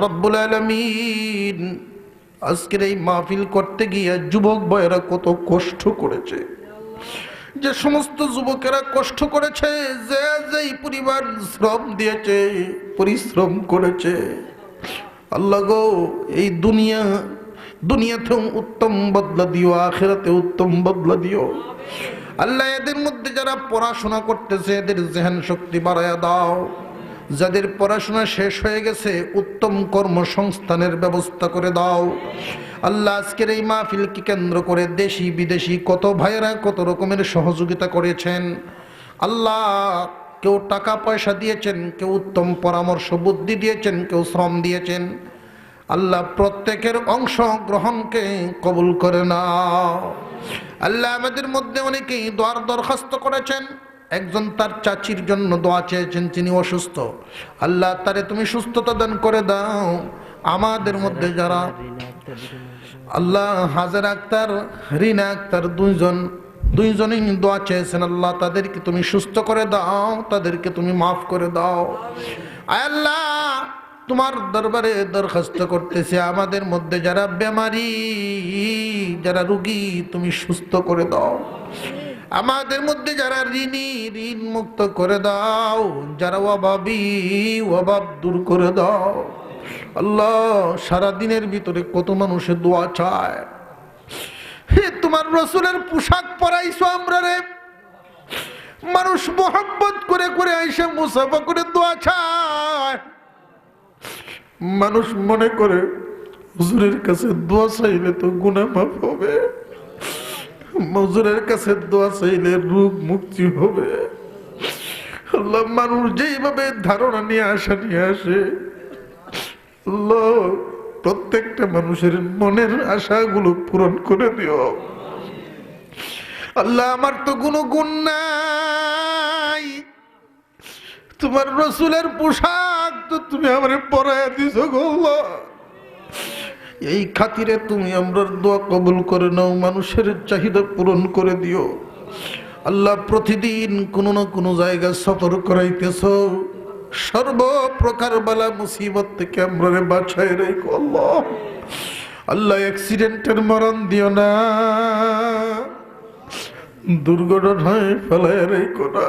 রব্বুল আলামিন। আজকের এই মাহফিল করতে গিয়ে যুবক ভাইয়েরা কত কষ্ট করেছে, যে সমস্ত যুবকেরা কষ্ট করেছে, যে যেই পরিবার শ্রম দিয়েছে, পরিশ্রম করেছে, আল্লাহ গো এই দুনিয়াতেও উত্তম বদলা দিও, আখিরাতে উত্তম বদলা দিও। আল্লাহ এদের মধ্যে যারা পড়াশোনা করতেছে এদের জেহান শক্তি বাড়ায়া দাও। যাদের পড়াশোনা শেষ হয়ে গেছে উত্তম কর্মসংস্থানের ব্যবস্থা করে দাও। আল্লাহ আজকের এই মাহফিলকে কেন্দ্র করে দেশি বিদেশি কত ভাইয়েরা কত রকমের সহযোগিতা করেছেন। আল্লাহ কেউ টাকা পয়সা দিয়েছেন, কেউ উত্তম পরামর্শ বুদ্ধি দিয়েছেন, কেউ শ্রম দিয়েছেন। আল্লাহ প্রত্যেকের অংশগ্রহণকে কবুল করে নাও। আল্লাহ আমাদের মধ্যে অনেকেই দোয়ার দরখাস্ত করেছেন। একজন তার চাচির জন্য দোয়া চেয়েছেন, তিনি অসুস্থ। আল্লাহ তারে তুমি সুস্থতা দান করে দাও। আমাদের মধ্যে যারা আল্লাহ হাজার আক্তার, রিনা আক্তার দুইজনেই দোয়া চেয়েছেন, আল্লাহ তাদেরকে তুমি সুস্থ করে দাও, তাদেরকে তুমি মাফ করে দাও। আয় আল্লাহ তোমার দরবারে দরখাস্ত করতেছে, আমাদের মধ্যে যারা বেমারি, যারা রোগী তুমি সুস্থ করে দাও। আমাদের মধ্যে যারা ঋণী ঋণ মুক্ত করে দাও, যারা অভাবী অভাব দূর করে দাও। আল্লাহ সারা দিনের ভিতরে কত মানুষের দোয়া চায়। হে তোমার রসুলের পোশাক পরাইছো আমরা রে, মানুষ মোহাম্মত করে করে আইসা মুসাফা করে দোয়া চায়। মানুষ মনে করে হুজুরের কাছে দোয়া চাইলে তো গুনাহ মাফ হবে, হুজুরের কাছে দোয়া চাইলে রোগ মুক্তি হবে। আল্লাহ মানুষ যেইভাবে ধারণা নিয়ে আসে আল্লাহ প্রত্যেকটা মানুষের মনের আশাগুলো পূরণ করে দিও। আল্লাহ আমার তো কোনো গুণ নাই, তোমার রসুলের পোশাক তো তুমি আমারে পরাইয়া দিছো গো আল্লাহ। এই খাতিরে তুমি আমরা দোয়া কবুল করে নাও, মানুষের চাহিদা পূরণ করে দিও। আল্লাহ প্রতিদিন কোনো না কোনো জায়গায় সফর করাইতেছ, সর্বপ্রকার বালা মুসিবত থেকে আমরা বাঁচাই রেখো আল্লাহ। আল্লাহ অ্যাক্সিডেন্টের মরণ দিও না, দুর্ঘটনায় ফেলায় রেখো না।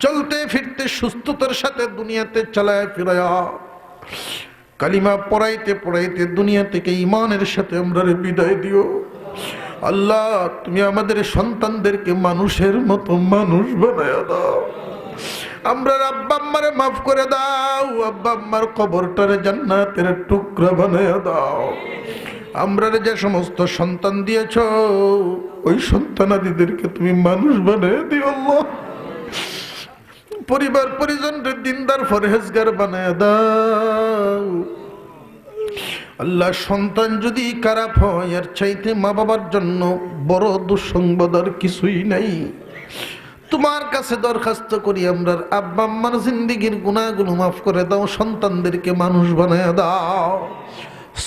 চলতে ফিরতে সুস্থতার সাথে দুনিয়াতে চালায় ফিরায়া, কালিমা পড়াইতে পড়াইতে দুনিয়া থেকে ঈমানের সাথে আমরা বিদায় দিও। আল্লাহ তুমি আমাদের সন্তানদেরকে মানুষের মতো মানুষ বানায়া দাও। আমরা আব্বা আম্মারে মাফ করে দাও, আব্বা আম্মার কবরটারে জান্নাতের টুকরা বানায়া দাও। আমরা যে সমস্ত সন্তান দিয়েছ ওই সন্তানাদিদেরকে তুমি মানুষ বানায়া দিও আল্লাহ। পরিবার পরিজনকে দিনদার ফরহেজগার বানায়া দাও। আল্লাহ সন্তান যদি খারাপ হয় এর চাইতে মা বাবার জন্য বড় দুঃসংবাদ আর কিছুই নাই। তোমার কাছে দরখাস্ত করি আমরা আব্বা আম্মার জিন্দেগির গুনাহগুলো মাফ করে দাও, সন্তানদেরকে মানুষ বানায়া দাও।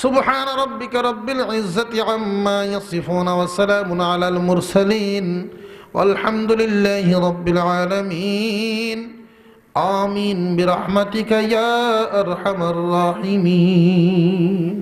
সুবহান রাব্বিকা রাব্বিল ইজ্জাতি আম্মা ইয়াসিফুন ওয়া সালামুন আলাল মুরসালিন ওয়ালহামদুলিল্লাহি রাব্বিল আলামিন। আমিন বিরহমাতিকা ইয়া আরহামার রাহিমিন।